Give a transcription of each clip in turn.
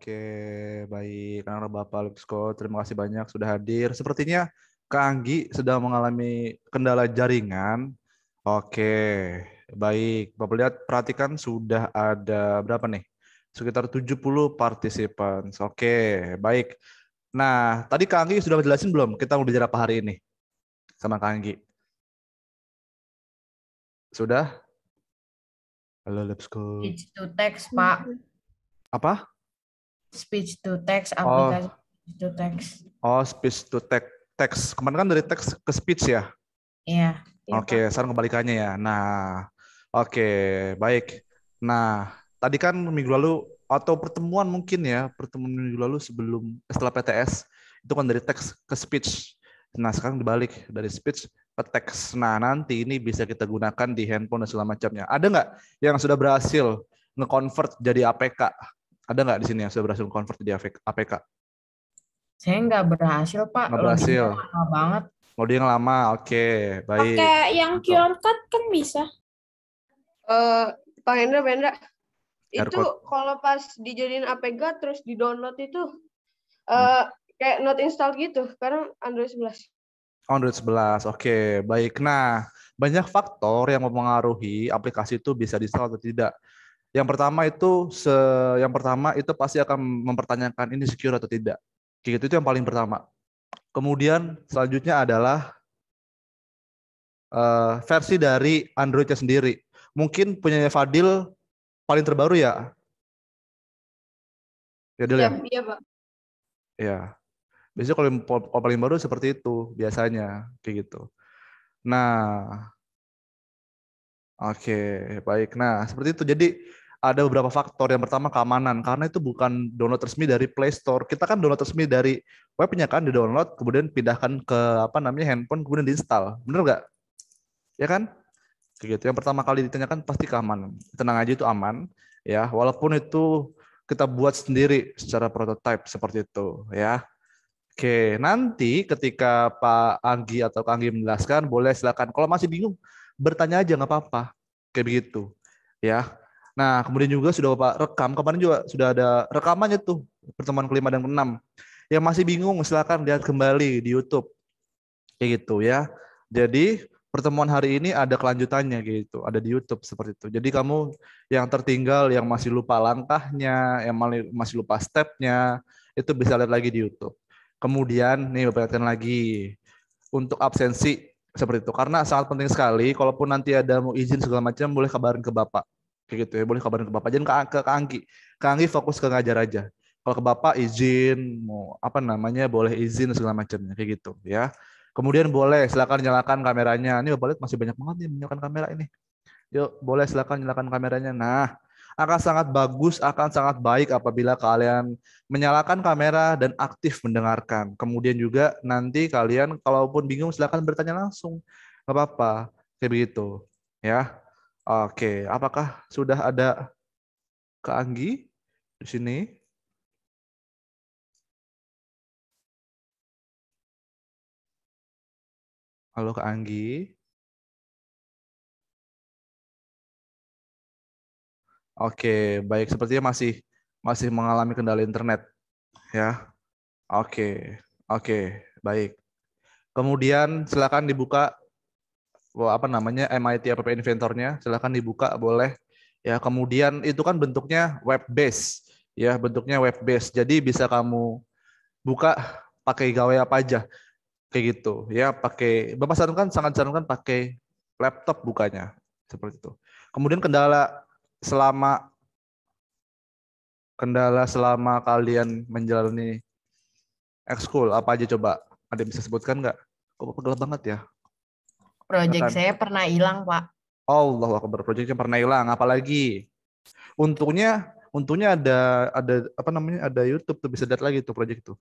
Oke, baik. Anak Bapak Lipsko, terima kasih banyak sudah hadir. Sepertinya Kak Anggi sedang mengalami kendala jaringan. Oke, baik. Bapak lihat, perhatikan sudah ada berapa nih? Sekitar 70 partisipan. Oke, baik. Nah, tadi Kak Anggi sudah menjelasin belum kita mau bicara apa hari ini sama Kak Anggi? Sudah? Halo Lipsko. Speech to text, Pak. Apa? Speech to text, aplikasi Oh, speech to text. speech to text. Kemarin kan dari teks ke speech ya? Iya. Iya, Oke, Pak. sekarang kebalikannya ya. Nah, oke, baik. Nah, tadi kan minggu lalu atau pertemuan mungkin ya, pertemuan minggu lalu setelah PTS itu kan dari teks ke speech. Nah, sekarang dibalik dari speech ke teks. Nah, nanti ini bisa kita gunakan di handphone dan segala macamnya. Ada nggak yang sudah berhasil nge-convert jadi APK? Ada nggak di sini yang sudah berhasil convert jadi APK? Saya nggak berhasil, Pak. Nggak berhasil. Loadingnya lama banget. Loading lama, oke, baik. Pakai yang QR code kan bisa. Pak Hendra, QR itu code. kalau pas dijadiin APK terus di-download itu kayak not install gitu karena Android 11. Android 11, oke, baik. Nah, banyak faktor yang mempengaruhi aplikasi itu bisa di-install atau tidak. Yang pertama itu pasti akan mempertanyakan ini secure atau tidak. Kayak gitu itu yang paling pertama. Kemudian selanjutnya adalah versi dari Android-nya sendiri. Mungkin punyanya Fadil paling terbaru ya? Ya, Dil ya? Iya, Pak. Ya. Biasanya kalau paling baru seperti itu biasanya kayak gitu. Nah, oke, baik. Nah, seperti itu. Jadi ada beberapa faktor. Yang pertama keamanan, karena itu bukan download resmi dari Play Store. Kita kan download resmi dari webnya kan, di-download, kemudian pindahkan ke handphone, kemudian diinstal. Bener nggak? Ya kan? Kayak gitu. Yang pertama kali ditanyakan pasti keamanan. Tenang aja itu aman, ya. Walaupun itu kita buat sendiri secara prototype seperti itu, ya. Oke, nanti ketika Pak Anggi atau Kak Anggi menjelaskan, boleh silakan. Kalau masih bingung, bertanya aja nggak apa-apa. Kayak begitu, ya. Nah, kemudian juga sudah Bapak rekam. Kemarin juga sudah ada rekamannya tuh, pertemuan kelima dan keenam. Yang masih bingung, silakan lihat kembali di YouTube. Kayak gitu, ya. Jadi pertemuan hari ini ada kelanjutannya gitu, ada di YouTube seperti itu. Jadi kamu yang tertinggal, yang masih lupa langkahnya, yang masih lupa stepnya, itu bisa lihat lagi di YouTube. Kemudian nih Bapak ingatkan lagi untuk absensi seperti itu karena sangat penting sekali. Kalaupun nanti ada mau izin segala macam boleh kabarin ke Bapak. Kayak gitu ya, boleh kabarin ke Bapak. Jangan ke Anggi. Ke Anggi fokus ke ngajar aja. Kalau ke Bapak izin mau apa namanya boleh izin segala macamnya kayak gitu ya. Kemudian boleh silakan nyalakan kameranya. Ini Bapak lihat masih banyak banget nih menyalakan kamera ini. Yuk, boleh silakan nyalakan kameranya. Nah, akan sangat bagus, akan sangat baik apabila kalian menyalakan kamera dan aktif mendengarkan. Kemudian juga nanti kalian kalaupun bingung silakan bertanya langsung. Nggak apa-apa. Kayak begitu. Ya. Oke, apakah sudah ada Kak Anggi di sini? Halo Kak Anggi. Oke, baik. Sepertinya masih mengalami kendala internet, ya. Oke, oke, baik. Kemudian silakan dibuka apa namanya MIT App Inventor-nya, silakan dibuka boleh. Ya, kemudian itu kan bentuknya web base, ya, bentuknya web base. Jadi bisa kamu buka pakai gawai apa aja, kayak gitu. Ya, pakai Bapak sangat sarankan pakai laptop bukanya, seperti itu. Kemudian kendala selama kalian menjalani ekskul apa aja coba? Ada yang bisa sebutkan nggak? Kok gelap banget ya? Project Silakan. saya pernah hilang, Pak. Allahu Akbar, proyeknya pernah hilang, apalagi untungnya ada apa namanya ada YouTube tuh bisa lihat lagi tuh proyek itu.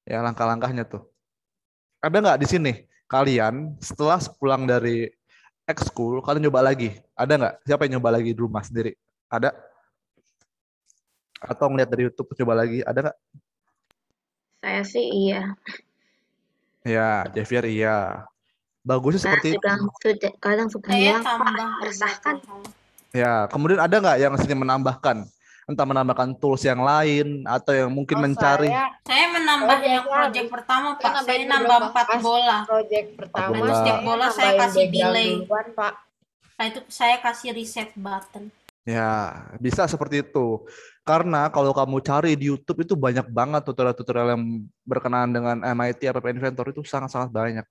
Ya langkah-langkahnya tuh. Ada nggak di sini kalian setelah pulang dari ekskul kalian nyoba lagi? Ada nggak? Siapa yang nyoba lagi di rumah sendiri? Ada? Atau ngeliat dari YouTube coba lagi? Ada nggak? Saya sih iya. Ya, Javier iya. Bagusnya seperti itu. Kadang suka Saya hilang, Pak. tambah Meresahkan. Ya, kemudian ada nggak yang sini menambahkan? entah menambahkan tools yang lain atau yang mungkin Oh, mencari. Saya menambah Saya yang project biasa pertama, saya Pak. Saya nambahin nambah beberapa 4 pas bola. project pertama bola. Setiap saya bola saya nambahin kasih background delay. duluan, Pak. Nah, itu saya kasih reset button. Ya, bisa seperti itu. Karena kalau kamu cari di YouTube itu banyak banget tutorial-tutorial yang berkenaan dengan MIT App Inventor itu sangat-sangat banyak.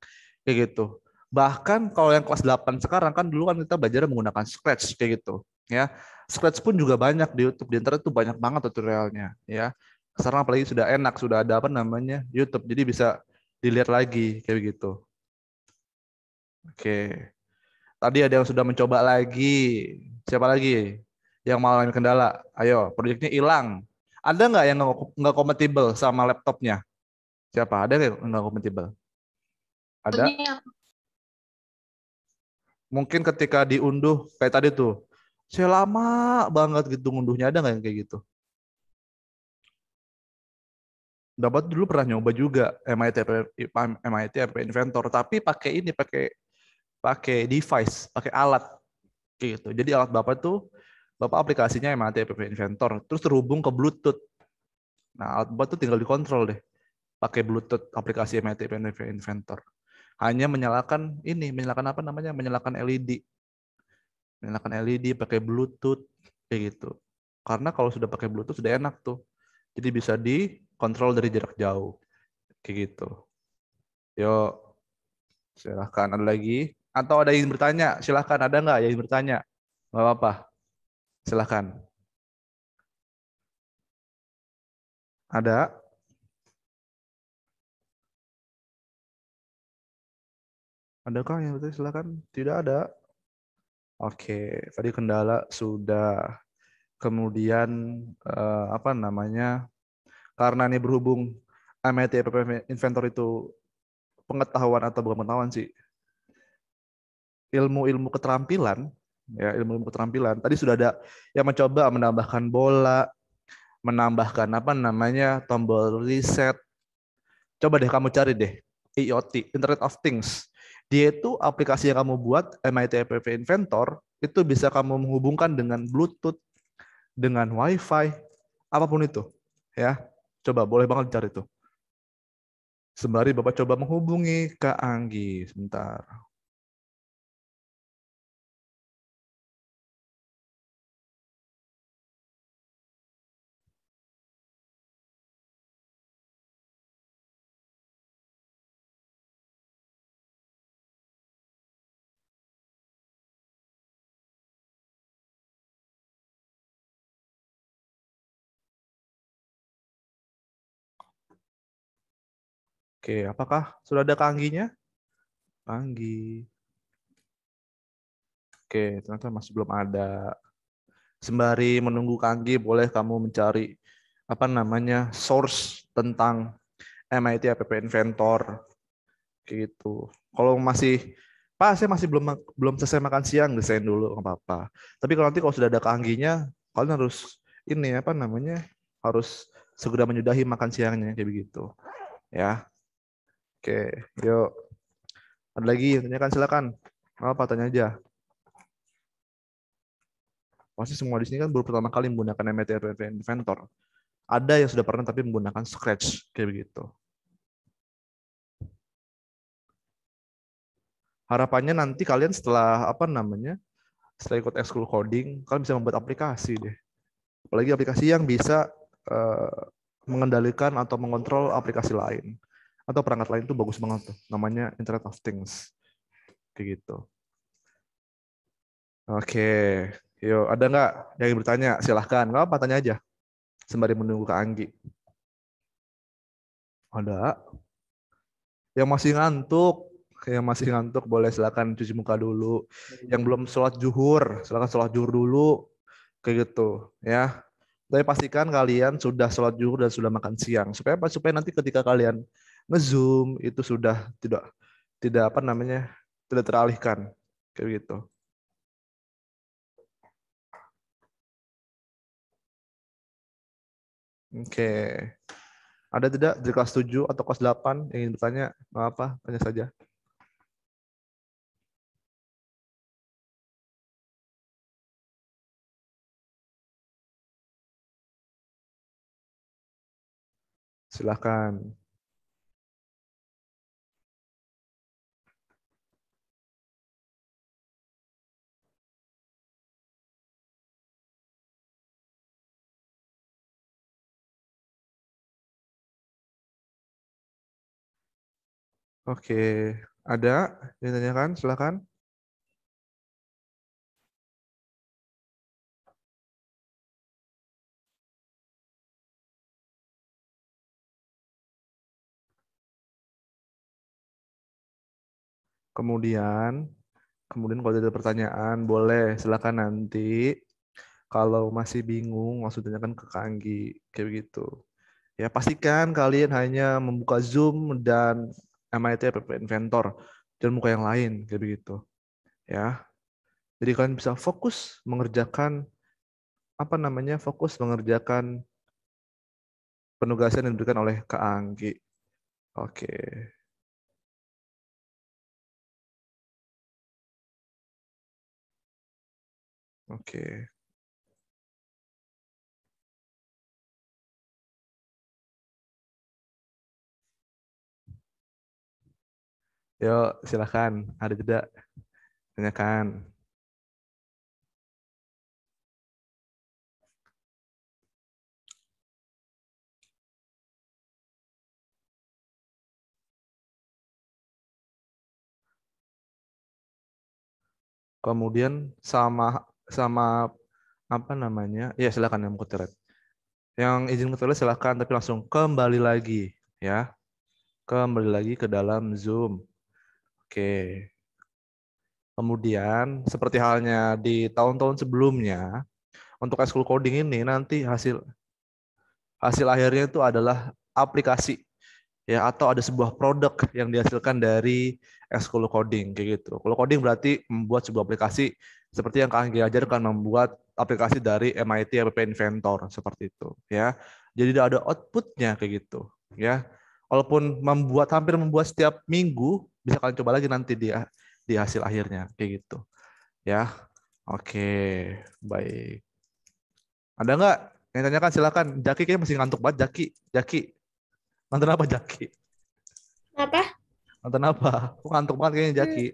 Kayak gitu. Bahkan kalau yang kelas 8 sekarang kan dulu kan kita belajar menggunakan Scratch kayak gitu. Ya, Scratch pun juga banyak di YouTube. Di internet itu banyak banget tutorialnya. Ya, sekarang apalagi sudah enak, sudah ada apa namanya YouTube. Jadi bisa dilihat lagi kayak gitu. Oke. Tadi ada yang sudah mencoba lagi. Siapa lagi yang mengalami kendala? Ayo, proyeknya hilang. Ada nggak yang nggak kompatibel sama laptopnya? Siapa? Ada nggak yang nggak kompatibel? Ada. Mungkin ketika diunduh kayak tadi tuh, saya lama banget gitu ngunduhnya. Ada nggak yang kayak gitu? Dapat dulu pernah nyoba juga MIT App Inventor, tapi pakai ini, pakai device, pakai alat gitu. Jadi alat Bapak tuh Bapak aplikasinya MIT App Inventor, terus terhubung ke Bluetooth. Nah, alat Bapak tuh tinggal dikontrol deh pakai Bluetooth aplikasi MIT App Inventor. Hanya menyalakan apa namanya? Menyalakan LED. Menyalakan LED pakai Bluetooth kayak gitu. Karena kalau sudah pakai Bluetooth sudah enak tuh. Jadi bisa dikontrol dari jarak jauh. Kayak gitu. Yuk, silahkan ada lagi. Atau ada yang bertanya? Silahkan, ada nggak yang bertanya? Nggak apa-apa. Silahkan. Ada? Adakah yang bertanya? Silahkan. Tidak ada. Oke, tadi kendala sudah. Kemudian apa namanya? Karena ini berhubung MIT App Inventor itu pengetahuan atau bukan pengetahuan sih, ilmu-ilmu keterampilan, ya ilmu-ilmu keterampilan. Tadi sudah ada yang mencoba menambahkan bola, menambahkan apa namanya tombol reset. Coba deh kamu cari deh IoT, Internet of Things. Dia itu aplikasi yang kamu buat MIT App Inventor itu bisa kamu menghubungkan dengan Bluetooth, dengan WiFi, apapun itu. Ya, coba boleh banget cari tuh. Sembari Bapak coba menghubungi Kak Anggi sebentar. Oke, apakah sudah ada Kak Angginya? Kak Anggi. Oke, ternyata masih belum ada. Sembari menunggu Kak Anggi, boleh kamu mencari apa namanya source tentang MIT App Inventor gitu. Kalau masih Pak, saya masih belum selesai makan siang, desain dulu nggak apa-apa. Tapi kalau sudah ada Kak Angginya, kalian harus ini apa namanya? Harus segera menyudahi makan siangnya kayak begitu. Ya. Oke, yuk. Ada lagi yang tanyakan silakan. Apa tanya aja. Pasti semua di sini kan baru pertama kali menggunakan MIT App Inventor. Ada yang sudah pernah tapi menggunakan Scratch kayak begitu. Harapannya nanti kalian setelah apa namanya? Setelah ikut ekskul coding, kalian bisa membuat aplikasi deh. Apalagi aplikasi yang bisa mengendalikan atau mengontrol aplikasi lain atau perangkat lain itu bagus banget tuh. Namanya Internet of Things. Kayak gitu. Oke, yuk ada nggak yang bertanya? Silahkan, nggak apa tanya aja. Sembari menunggu Kak Anggi. Ada. Yang masih ngantuk boleh silakan cuci muka dulu. Yang belum sholat zuhur, silakan sholat zuhur dulu. Kayak gitu, ya. Tapi pastikan kalian sudah sholat zuhur dan sudah makan siang. Supaya apa? Supaya nanti ketika kalian nge-zoom itu sudah tidak apa namanya? Tidak teralihkan. Kayak gitu. Oke. Ada tidak di kelas 7 atau kelas 8 yang ingin bertanya? Nggak apa, tanya saja. Silakan. Oke, ada yang ditanyakan? Silakan. Kemudian kalau ada pertanyaan, boleh silakan nanti. Kalau masih bingung, langsung tanyakan ke Kak Anggi, kayak begitu. Ya, pastikan kalian hanya membuka Zoom dan MIT App Inventor, jangan buka yang lain, kayak begitu. Ya, jadi kalian bisa fokus mengerjakan penugasan yang diberikan oleh Kak Anggi. Oke. Oke. Yuk, silakan. Ada jeda. Tanyakan. Kemudian sama apa namanya? Ya, silakan yang mau ke toilet. Yang izin ke toilet silakan, tapi langsung kembali lagi, ya. Kembali lagi ke dalam Zoom. Oke. Kemudian seperti halnya di tahun-tahun sebelumnya, untuk school coding ini nanti hasil akhirnya itu adalah aplikasi, ya, atau ada sebuah produk yang dihasilkan dari school coding kayak gitu. Kalau coding berarti membuat sebuah aplikasi seperti yang Kak Anggi ajarkan, membuat aplikasi dari MIT App Inventor seperti itu, ya. Jadi ada outputnya kayak gitu, ya. Walaupun hampir membuat setiap minggu, bisa kalian coba lagi nanti di hasil akhirnya kayak gitu, ya. Oke, baik. Ada nggak yang tanyakan? Silakan. Jaki kayaknya masih ngantuk banget. Jaki, nonton apa Jaki? Apa? Nonton apa? Aku ngantuk banget kayaknya Jaki.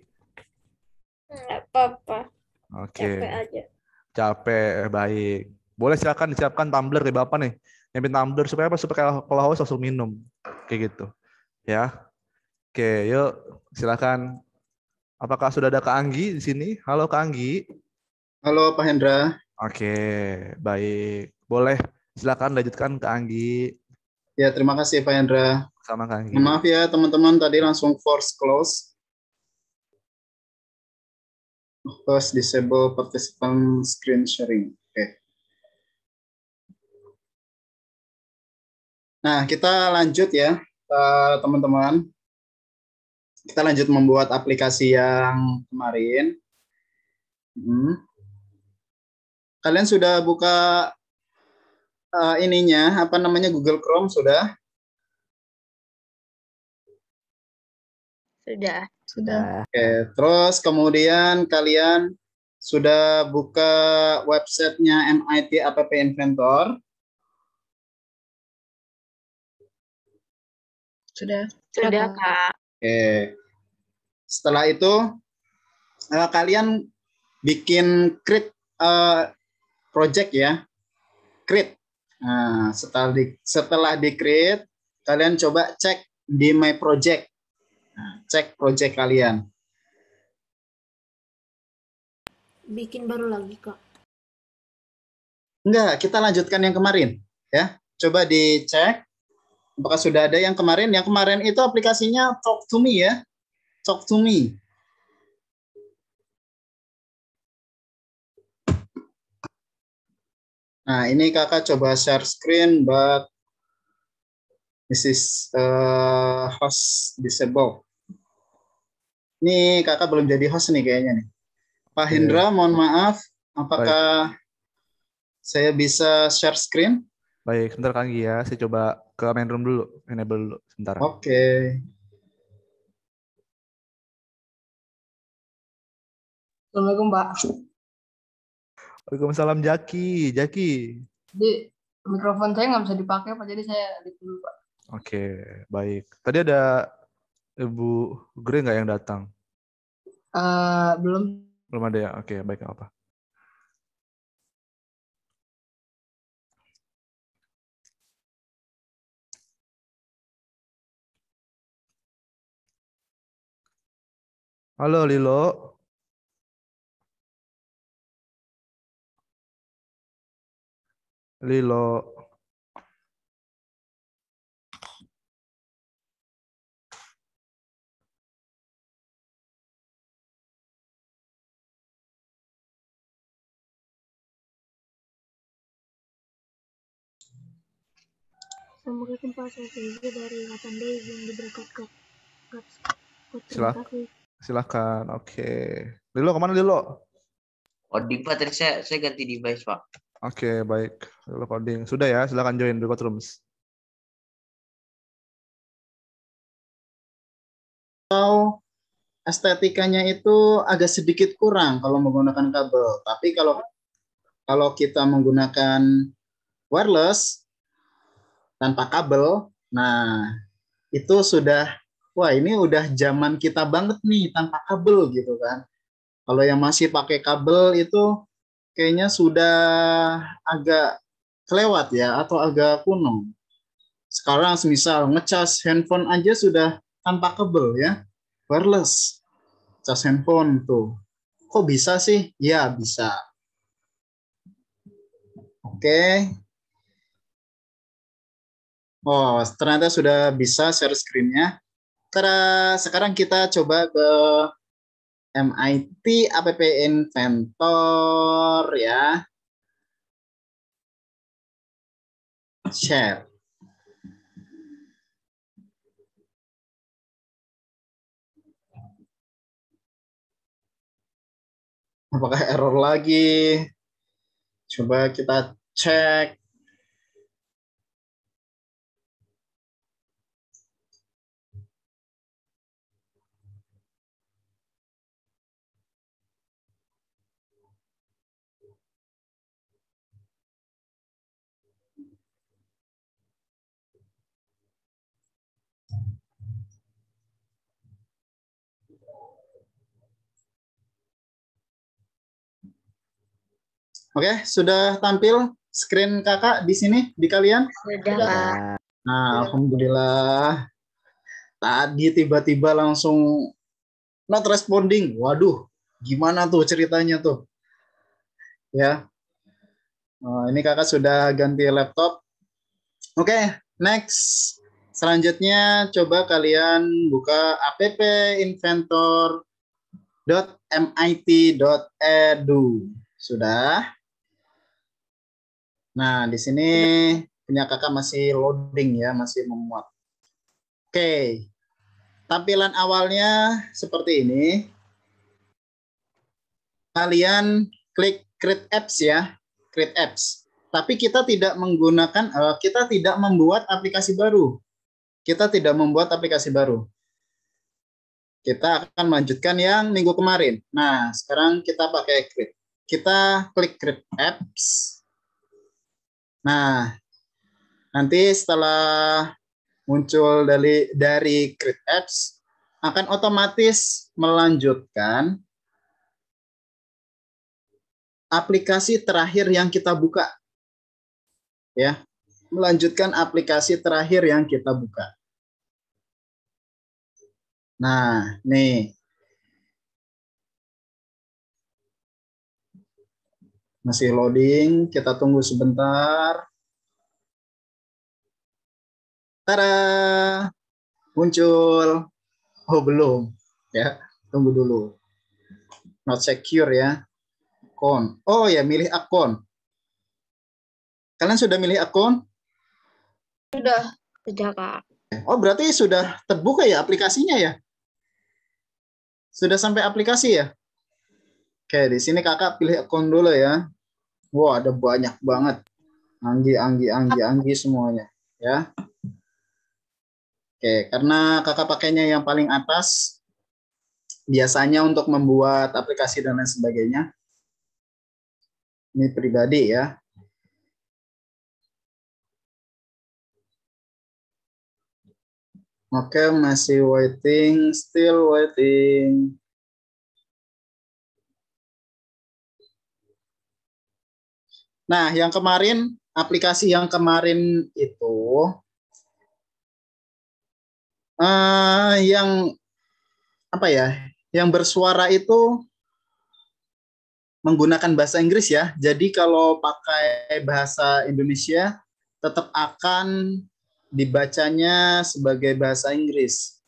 Nggak apa-apa. Oke, Capek aja. capek, baik. Boleh silakan disiapkan tumbler dari Bapak nih. Nyiapin tumbler supaya apa? Supaya kalau haus langsung minum. Kayak gitu. Ya. Oke, yuk silakan. Apakah sudah ada Kak Anggi di sini? Halo Kak Anggi. Halo Pak Hendra. Oke, baik. Boleh silakan lanjutkan Kak Anggi. Ya, terima kasih Pak Hendra. Sama Kak Anggi. Maaf ya teman-teman, tadi langsung force close. First disable participant screen sharing. Oke. Nah, kita lanjut ya, teman-teman. Kita lanjut membuat aplikasi yang kemarin. Kalian sudah buka Google Chrome sudah? Sudah. Oke, terus kemudian kalian sudah buka websitenya MIT App Inventor? Sudah, Kak. Oke. Setelah itu kalian bikin create project ya, create. Nah, setelah di create, kalian coba cek di my project. Nah, cek project kalian. Bikin baru lagi, Kak. Enggak, kita lanjutkan yang kemarin ya. Coba dicek apakah sudah ada yang kemarin. Yang kemarin itu aplikasinya Talk to Me ya. Talk to Me. Nah, ini kakak coba share screen, but this is host disabled. Ini kakak belum jadi host nih kayaknya nih. Pak Hendra, mohon maaf, apakah saya bisa share screen? Baik, sebentar Kak Anggi ya. Saya coba ke main room dulu, enable dulu sebentar. Oke. Assalamualaikum, Pak. Waalaikumsalam Jaki. Jadi mikrofon saya nggak bisa dipakai, Pak. Jadi saya edit dulu, Pak. Oke, baik. Tadi ada Ibu Gre nggak yang datang? Belum. Belum ada ya? Oke, baik, nggak apa. Halo Lilo. Lilo. Assalamualaikum Pak, saya Feby dari 8D yang diberkatkan. Terima Silakan. kasih. Silakan. Oke. Lilo kemana Lilo? Coding Pak, tadi saya ganti device Pak. Oke, baik. Lilo coding. Sudah ya, silakan join record rooms. Atau estetikanya itu agak sedikit kurang kalau menggunakan kabel. Tapi kalau kita menggunakan wireless tanpa kabel, nah itu sudah, wah ini udah zaman kita banget nih tanpa kabel gitu kan. Kalau yang masih pakai kabel itu kayaknya sudah agak kelewat ya atau agak kuno. Sekarang misal ngecas handphone aja sudah tanpa kabel ya, wireless, cas handphone tuh. Kok bisa sih? Ya bisa. Oke. Oh, ternyata sudah bisa share screen-nya. Sekarang kita coba ke MIT App Inventor ya. Share. Apakah error lagi? Coba kita cek. Oke, sudah tampil screen kakak di sini di kalian? Sudah Pak. Nah, alhamdulillah. Tadi tiba-tiba langsung not responding. Waduh, gimana tuh ceritanya tuh? Ya, ini kakak sudah ganti laptop. Oke, next. Selanjutnya coba kalian buka appinventor.mit.edu. Sudah? Nah, di sini punya kakak masih loading ya, masih memuat. Oke, tampilan awalnya seperti ini. Kalian klik Create Apps ya, Create Apps. Tapi kita tidak menggunakan, kita tidak membuat aplikasi baru. Kita tidak membuat aplikasi baru. Kita akan melanjutkan yang minggu kemarin. Nah, sekarang kita pakai Create. Kita klik Create Apps. Nah, nanti setelah muncul dari Create Apps, akan otomatis melanjutkan aplikasi terakhir yang kita buka. Ya, melanjutkan aplikasi terakhir yang kita buka. Nah, nih. Masih loading, kita tunggu sebentar. Tada! Muncul. Oh, belum. Ya, tunggu dulu. Not secure ya. Akun. Oh ya, milih akun. Kalian sudah milih akun? Sudah. Sudah Kak. Oh, berarti sudah terbuka ya aplikasinya ya? Sudah sampai aplikasi ya? Oke, di sini kakak pilih akun dulu ya. Wah, ada banyak banget. Anggi semuanya. Ya. Oke, karena kakak pakainya yang paling atas, biasanya untuk membuat aplikasi dan lain sebagainya. Ini pribadi ya. Oke, masih waiting, still waiting. Nah, yang kemarin, aplikasi yang kemarin itu, yang apa ya, yang bersuara itu menggunakan bahasa Inggris ya. Jadi kalau pakai bahasa Indonesia, tetap akan dibacanya sebagai bahasa Inggris.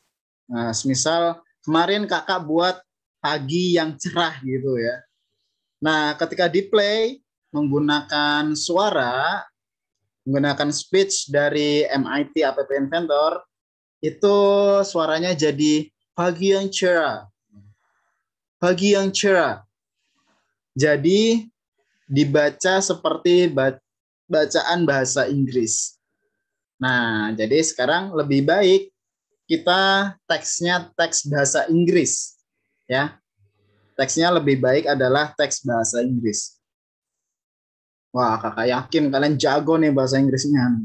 Nah, misal kemarin kakak buat pagi yang cerah gitu ya. Nah, ketika di play menggunakan suara, menggunakan speech dari MIT App Inventor, itu suaranya jadi pagi yang cerah. Pagi yang cerah. Jadi dibaca seperti bacaan bahasa Inggris. Nah, jadi sekarang lebih baik kita teksnya teks bahasa Inggris. Ya. Teksnya lebih baik adalah teks bahasa Inggris. Wah, kakak yakin kalian jago nih bahasa Inggrisnya.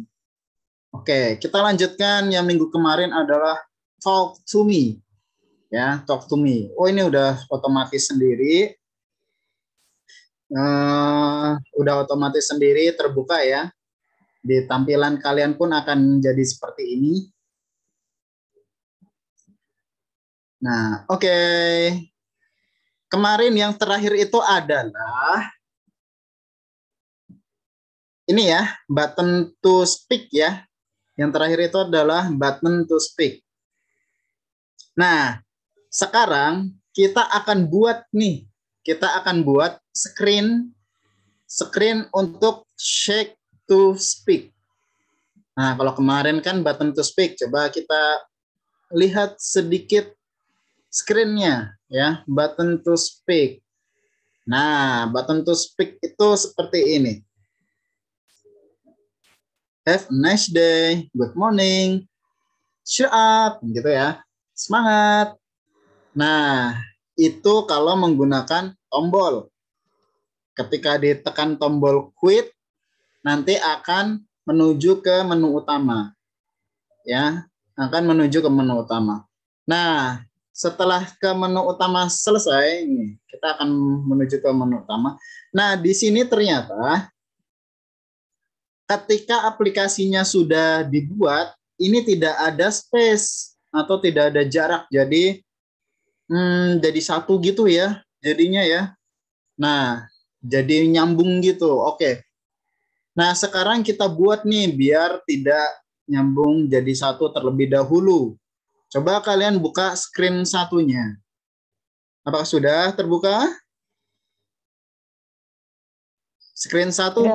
Oke, kita lanjutkan. Yang minggu kemarin adalah talk to me. Ya, talk to me. Oh, ini udah otomatis sendiri. Udah otomatis sendiri terbuka ya. Di tampilan kalian pun akan jadi seperti ini. Nah, oke. Kemarin yang terakhir itu adalah ini ya, button to speak ya. Yang terakhir itu adalah button to speak. Nah, sekarang kita akan buat nih, kita akan buat screen untuk shake to speak. Nah, kalau kemarin kan button to speak, coba kita lihat sedikit screen-nya ya, button to speak. Nah, button to speak itu seperti ini. Have a nice day, good morning, cheer up, gitu ya. Semangat. Nah, itu kalau menggunakan tombol. Ketika ditekan tombol quit, nanti akan menuju ke menu utama. Ya, akan menuju ke menu utama. Nah, setelah ke menu utama selesai, kita akan menuju ke menu utama. Nah, di sini ternyata ketika aplikasinya sudah dibuat, ini tidak ada space atau tidak ada jarak. Jadi jadi satu gitu ya jadinya ya. Nah, jadi nyambung gitu. Oke. Nah, sekarang kita buat nih biar tidak nyambung jadi satu terlebih dahulu. Coba kalian buka screen satunya. Apakah sudah terbuka? Screen satu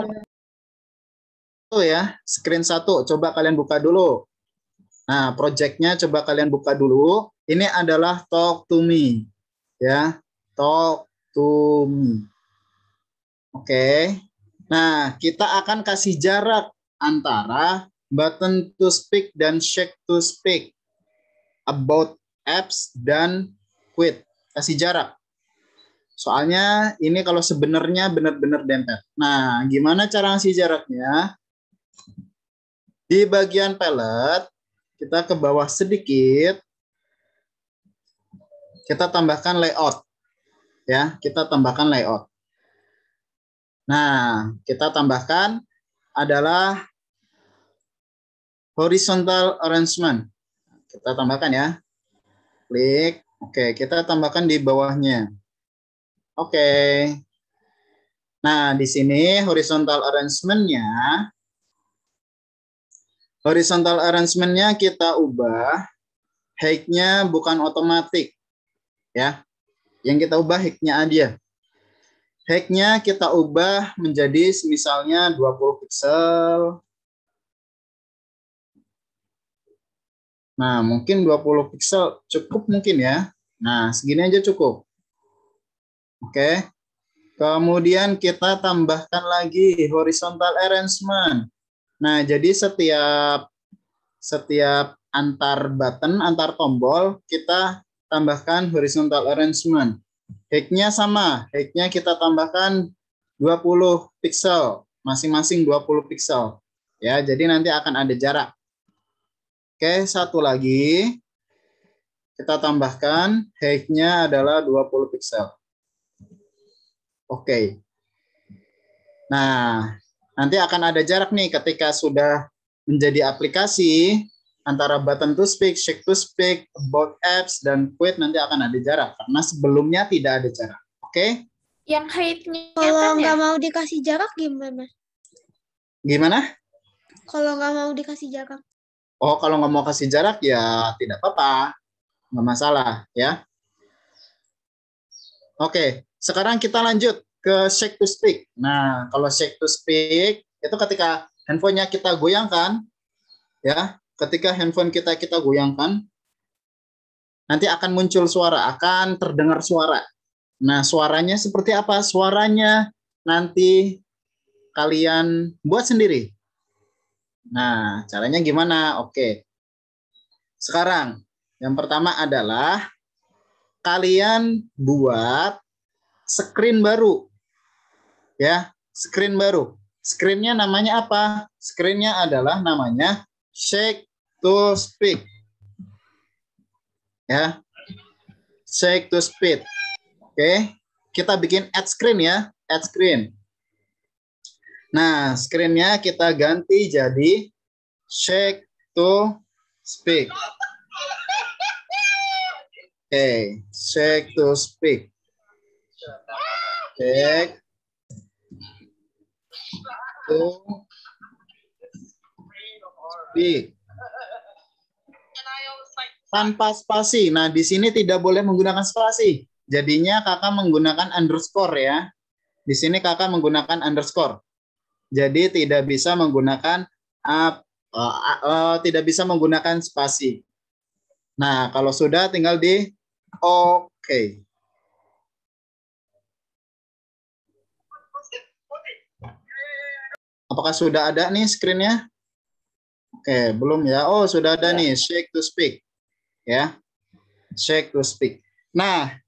ya, screen satu. Coba kalian buka dulu. Nah, projectnya coba kalian buka dulu. Ini adalah talk to me, ya, talk to me. Oke. Nah, kita akan kasih jarak antara button to speak dan shake to speak, about apps dan quit. Kasih jarak. Soalnya ini kalau sebenarnya benar-benar dempet. Nah, gimana cara ngasih jaraknya? Di bagian palette, kita ke bawah sedikit, kita tambahkan layout. Ya, kita tambahkan layout. Nah, kita tambahkan adalah horizontal arrangement. Kita tambahkan ya. Klik. Oke, kita tambahkan di bawahnya. Oke. Nah, di sini horizontal arrangement-nya kita ubah height-nya bukan otomatis ya. Yang kita ubah height-nya aja. Height-nya kita ubah menjadi misalnya 20 pixel. Nah, mungkin 20 pixel cukup mungkin ya. Nah, segini aja cukup. Oke. Kemudian kita tambahkan lagi horizontal arrangement. Nah, jadi setiap antar button, antar tombol, kita tambahkan horizontal arrangement. Height-nya sama, height-nya kita tambahkan 20 pixel, masing-masing 20 pixel. Ya, jadi nanti akan ada jarak. Oke, satu lagi. Kita tambahkan height-nya adalah 20 pixel. Oke. Nah, nanti akan ada jarak nih ketika sudah menjadi aplikasi antara button to speak, shake to speak, about apps, dan quit nanti akan ada jarak. Karena sebelumnya tidak ada jarak. Oke? Yang height-nya Kalau kan ya? nggak mau dikasih jarak gimana? Gimana? Kalau nggak mau dikasih jarak. Oh, kalau nggak mau kasih jarak ya tidak apa-apa. Nggak masalah ya. Oke, sekarang kita lanjut ke shake to speak. Nah, kalau shake to speak itu ketika handphonenya kita goyangkan, ya, ketika handphone kita goyangkan, nanti akan muncul suara, akan terdengar suara. Nah, suaranya seperti apa? Suaranya nanti kalian buat sendiri. Nah, caranya gimana? Oke. Sekarang, yang pertama adalah kalian buat screen baru. Ya, screen baru. Screen-nya namanya apa? Screen-nya adalah namanya shake to speak. Ya. Shake to speak. Oke. Kita bikin add screen ya, add screen. Nah, screen-nya kita ganti jadi shake to speak. Oke, shake to speak. Shake to speak. Tanpa spasi. Nah, di sini tidak boleh menggunakan spasi. Jadinya kakak menggunakan underscore ya. Di sini kakak menggunakan underscore. Jadi tidak bisa menggunakan tidak bisa menggunakan spasi. Nah, kalau sudah tinggal di oke. Apakah sudah ada nih screen-nya? Oke, belum ya. Oh, sudah ada nih, shake to speak. Ya. Shake to speak. Nah,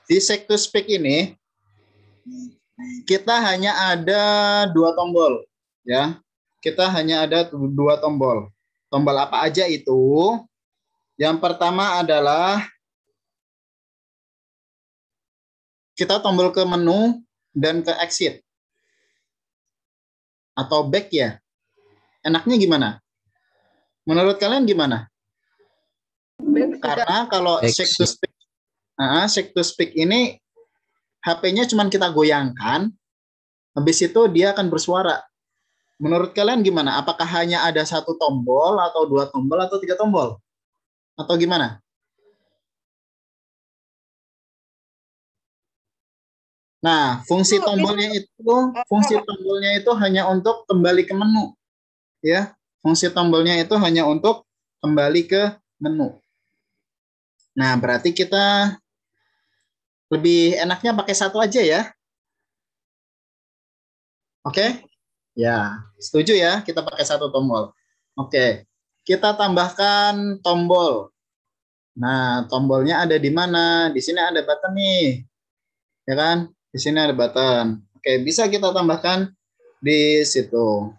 di shake to speak ini kita hanya ada 2 tombol, ya. Kita hanya ada 2 tombol. Tombol apa aja itu? Yang pertama adalah kita tombol ke menu dan ke exit. Atau back ya. Enaknya gimana? Menurut kalian gimana? Karena kalau shake to speak ini HP-nya cuma kita goyangkan, habis itu dia akan bersuara. Menurut kalian gimana? Apakah hanya ada 1 tombol atau 2 tombol atau 3 tombol? Atau gimana? Nah, fungsi tombolnya itu hanya untuk kembali ke menu. Ya, fungsi tombolnya itu hanya untuk kembali ke menu. Nah, berarti kita lebih enaknya pakai 1 aja ya. Oke? Ya, setuju ya kita pakai 1 tombol. Oke. Kita tambahkan tombol. Nah, tombolnya ada di mana? Di sini ada button nih. Ya kan? Di sini ada button. Oke, bisa kita tambahkan di situ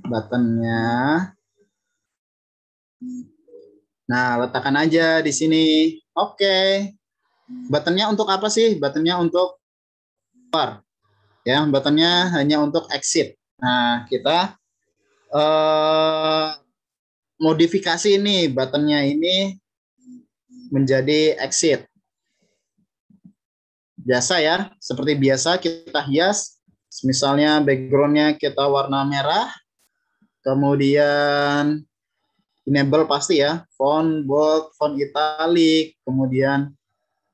buttonnya. Nah, letakkan aja di sini. Oke. Buttonnya untuk apa sih? Buttonnya untuk keluar. Ya, buttonnya hanya untuk exit. Nah, kita modifikasi ini buttonnya ini menjadi exit. Biasa ya, seperti biasa kita hias. Misalnya backgroundnya kita warna merah. Kemudian enable pasti ya, font bold, font italic, kemudian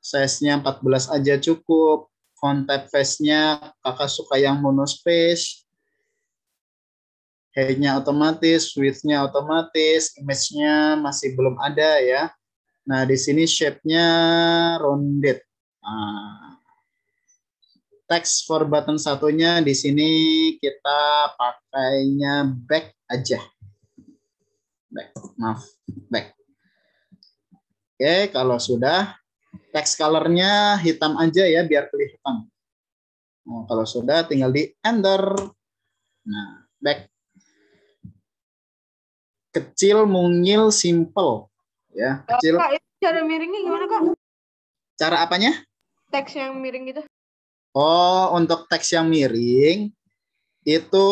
size-nya 14 aja cukup. Font typeface-nya kakak suka yang monospace. Height-nya otomatis, width-nya otomatis, image-nya masih belum ada ya. Nah, di sini shape-nya rounded. Nah, text for button satunya di sini kita pakainya back aja. Back. Oke, kalau sudah text color-nya hitam aja ya biar kelihatan. Nah, kalau sudah tinggal di enter. Nah, back. kecil, mungil, simple. Ya, kecil. Kak, itu cara miringnya gimana, Kak? Cara apanya? Teks yang miring gitu. Oh, untuk teks yang miring itu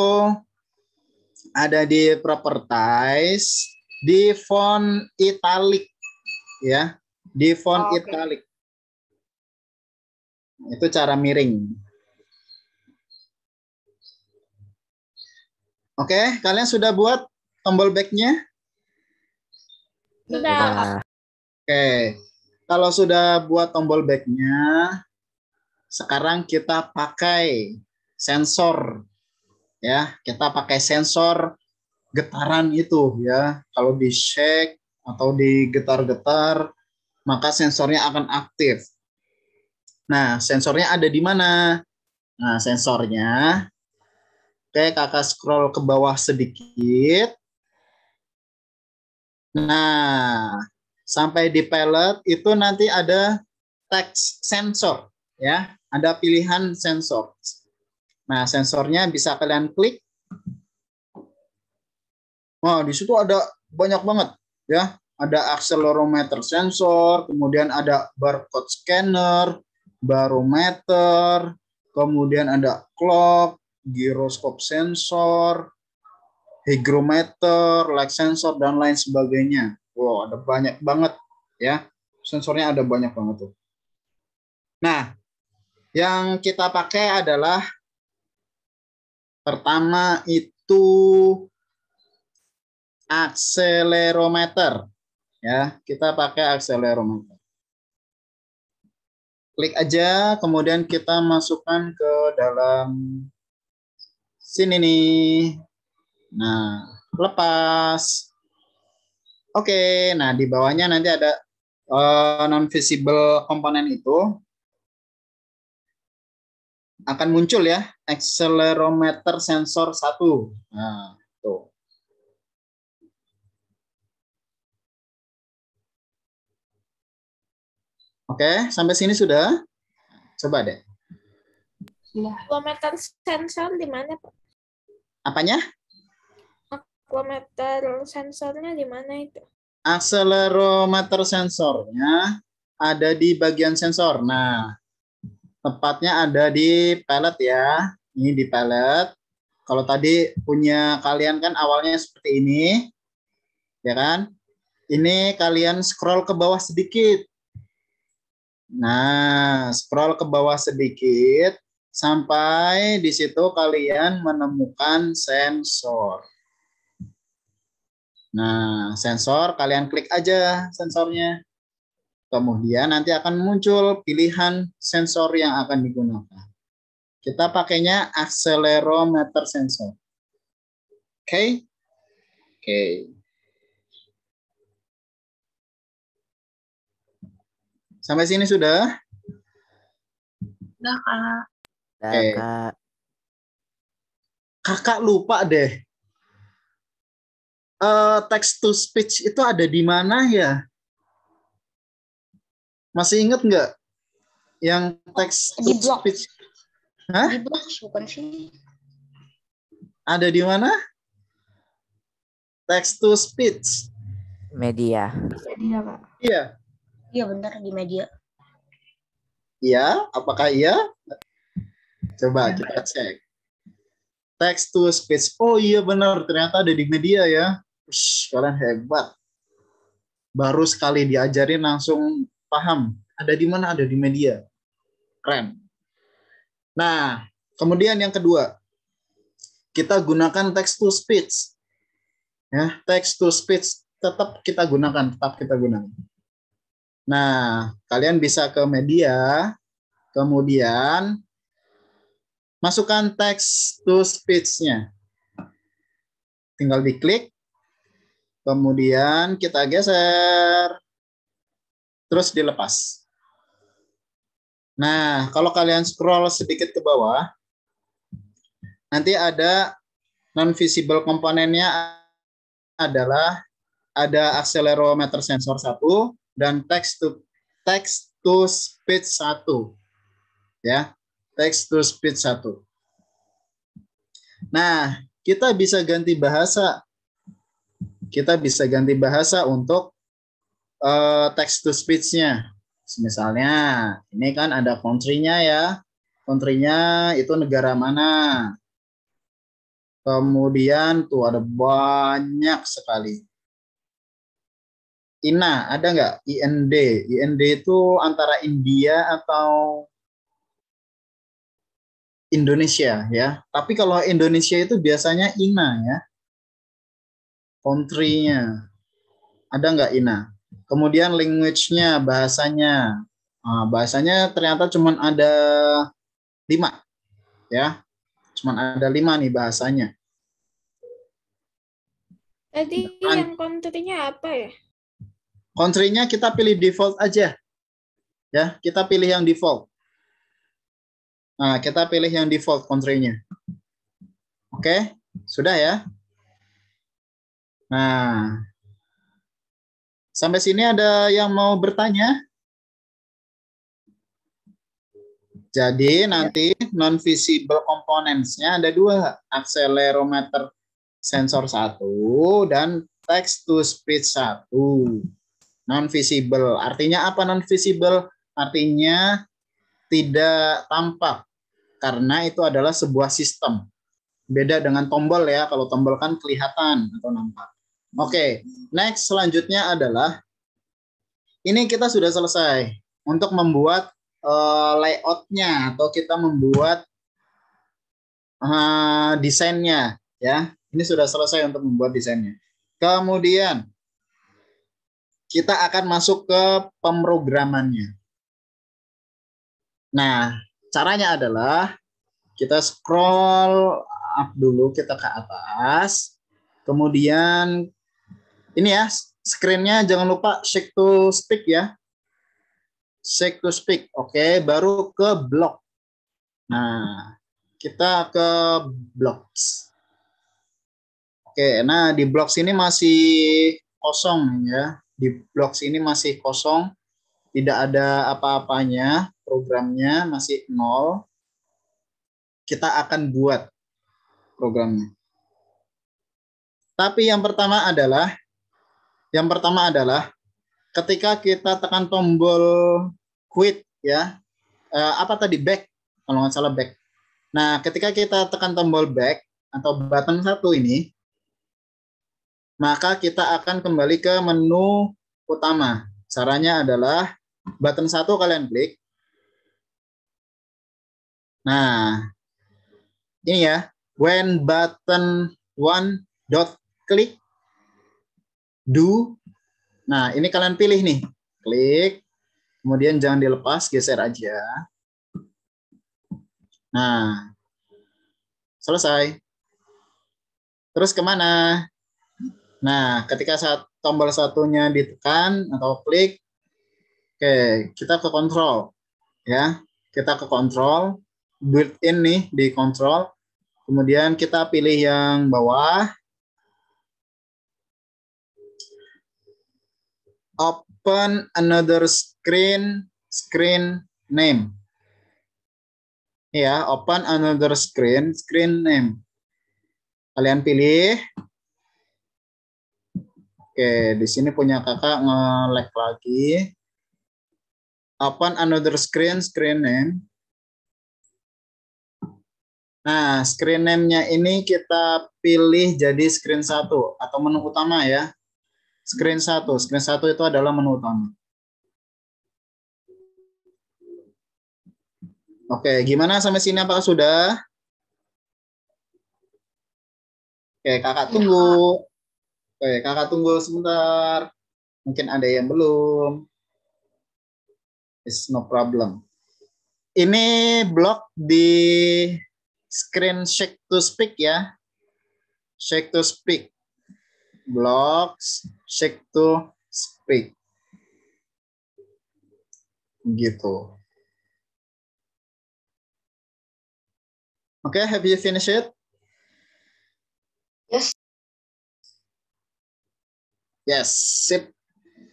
ada di properties, di font italic, ya, di font Oke. italic. Itu cara miring. Oke, kalian sudah buat tombol back-nya? Sudah. Oke, kalau sudah buat tombol back-nya, sekarang kita pakai sensor, ya. Kita pakai sensor getaran itu, ya. Kalau di shake atau digetar-getar, maka sensornya akan aktif. Nah, sensornya ada di mana? Nah, sensornya, oke, kakak scroll ke bawah sedikit. Nah, sampai di palette itu nanti ada text sensor, ya. Ada pilihan sensor. Nah, sensornya bisa kalian klik. Nah, di situ ada banyak banget, ya. Ada accelerometer sensor, kemudian ada barcode scanner, barometer, kemudian ada clock, gyroscope sensor, hygrometer, light sensor, dan lain sebagainya. Wow, ada banyak banget, ya. Sensornya ada banyak banget tuh. Nah, yang kita pakai adalah pertama itu accelerometer, ya. Kita pakai accelerometer. Klik aja, kemudian kita masukkan ke dalam sini nih. Nah, lepas. Oke, nah di bawahnya nanti ada non-visible komponen itu. Akan muncul ya, accelerometer sensor 1. Nah, tuh. Oke, sampai sini sudah? Coba deh. Kilometer sensor di mana, Pak? Apanya? Kilometer sensornya di mana itu? Accelerometer sensornya ada di bagian sensor. Nah, tepatnya ada di palette ya. Ini di palette. Kalau tadi punya kalian kan awalnya seperti ini. Ya kan? Ini kalian scroll ke bawah sedikit. Nah, scroll ke bawah sedikit sampai di situ kalian menemukan sensor. Nah, sensor kalian klik aja sensornya. Kemudian nanti akan muncul pilihan sensor yang akan digunakan. Kita pakainya accelerometer sensor. Oke? Oke. Sampai sini sudah? Udah, Kak. Oke. Kakak lupa deh. Text to speech itu ada di mana ya? Masih inget nggak? Yang text to Di blog. speech. Hah? Di blog bukan sih? Ada di mana? Text to speech. Media. Media, Kak. Iya. Iya, benar di media. Iya, apakah iya? Coba kita cek. Text to speech. Oh iya benar, ternyata ada di media ya. Ush, kalian hebat. Baru sekali diajarin langsung paham. Ada di mana? Ada di media. Keren. Nah, kemudian yang kedua. Kita gunakan text to speech. Ya, text to speech tetap kita gunakan. Nah, kalian bisa ke media, kemudian masukkan text to speech-nya. Tinggal diklik, kemudian kita geser, terus dilepas. Nah, kalau kalian scroll sedikit ke bawah, nanti ada non-visible komponennya adalah ada accelerometer sensor 1 dan text to speech 1. Ya, text to speech 1. Nah, kita bisa ganti bahasa. kita bisa ganti bahasa untuk text to speech-nya. Misalnya, ini kan ada country-nya ya. Country-nya itu negara mana. Kemudian tuh ada banyak sekali. INA, ada nggak? IND. IND itu antara India atau Indonesia ya. Tapi kalau Indonesia itu biasanya INA ya. Country-nya. Ada nggak INA? Kemudian language-nya, bahasanya. Nah, bahasanya ternyata cuma ada 5 ya. Cuma ada 5 nih bahasanya. Tadi yang country-nya apa ya? Country-nya kita pilih default aja. Ya, kita pilih yang default. Nah, kita pilih yang default country-nya. Oke, sudah ya. Nah, sampai sini ada yang mau bertanya? Jadi nanti non-visible components-nya ada 2. Accelerometer sensor 1 dan text to speech 1. Non-visible. Artinya apa non-visible? Artinya tidak tampak. Karena itu adalah sebuah sistem. Beda dengan tombol ya. Kalau tombol kan kelihatan atau nampak. Oke, next selanjutnya adalah ini kita sudah selesai untuk membuat layout-nya atau kita membuat desainnya ya. Ini sudah selesai untuk membuat desainnya. Kemudian kita akan masuk ke pemrogramannya. Nah, caranya adalah kita scroll up dulu, kita ke atas. Kemudian ini ya, screen-nya jangan lupa shake to speak ya. Shake to speak. Oke, baru ke block. Nah, kita ke blocks. Oke, nah di blocks ini masih kosong ya. Di blocks ini masih kosong. Tidak ada apa-apanya. Programnya masih 0. Kita akan buat programnya. Tapi yang pertama adalah ketika kita tekan tombol quit ya, apa tadi back, kalau nggak salah back. Nah, ketika kita tekan tombol back atau button 1 ini, maka kita akan kembali ke menu utama. Caranya adalah button 1 kalian klik. Nah, ini ya, when button 1 dot click do. Nah, ini kalian pilih nih. Klik. Kemudian jangan dilepas, geser aja. Nah, selesai. Terus kemana? Nah, ketika tombol 1-nya ditekan atau klik, oke, kita ke control. Ya, kita ke control. Built-in nih di control. Kemudian kita pilih yang bawah. Open another screen name. Ya, open another screen name. Kalian pilih. Oke, di sini punya kakak nge-lag lagi. Open another screen name. Nah, screen name-nya ini kita pilih jadi screen 1 atau menu utama ya. Screen 1 itu adalah menu utama. Oke, gimana sampai sini, apakah sudah? Oke, kakak tunggu. Oke, kakak tunggu sebentar. Mungkin ada yang belum. It's no problem. Ini blok di screen shake to speak ya. Shake to speak. Blocks shake to speak. Gitu. Oke, have you finished it? Yes. Yes, sip.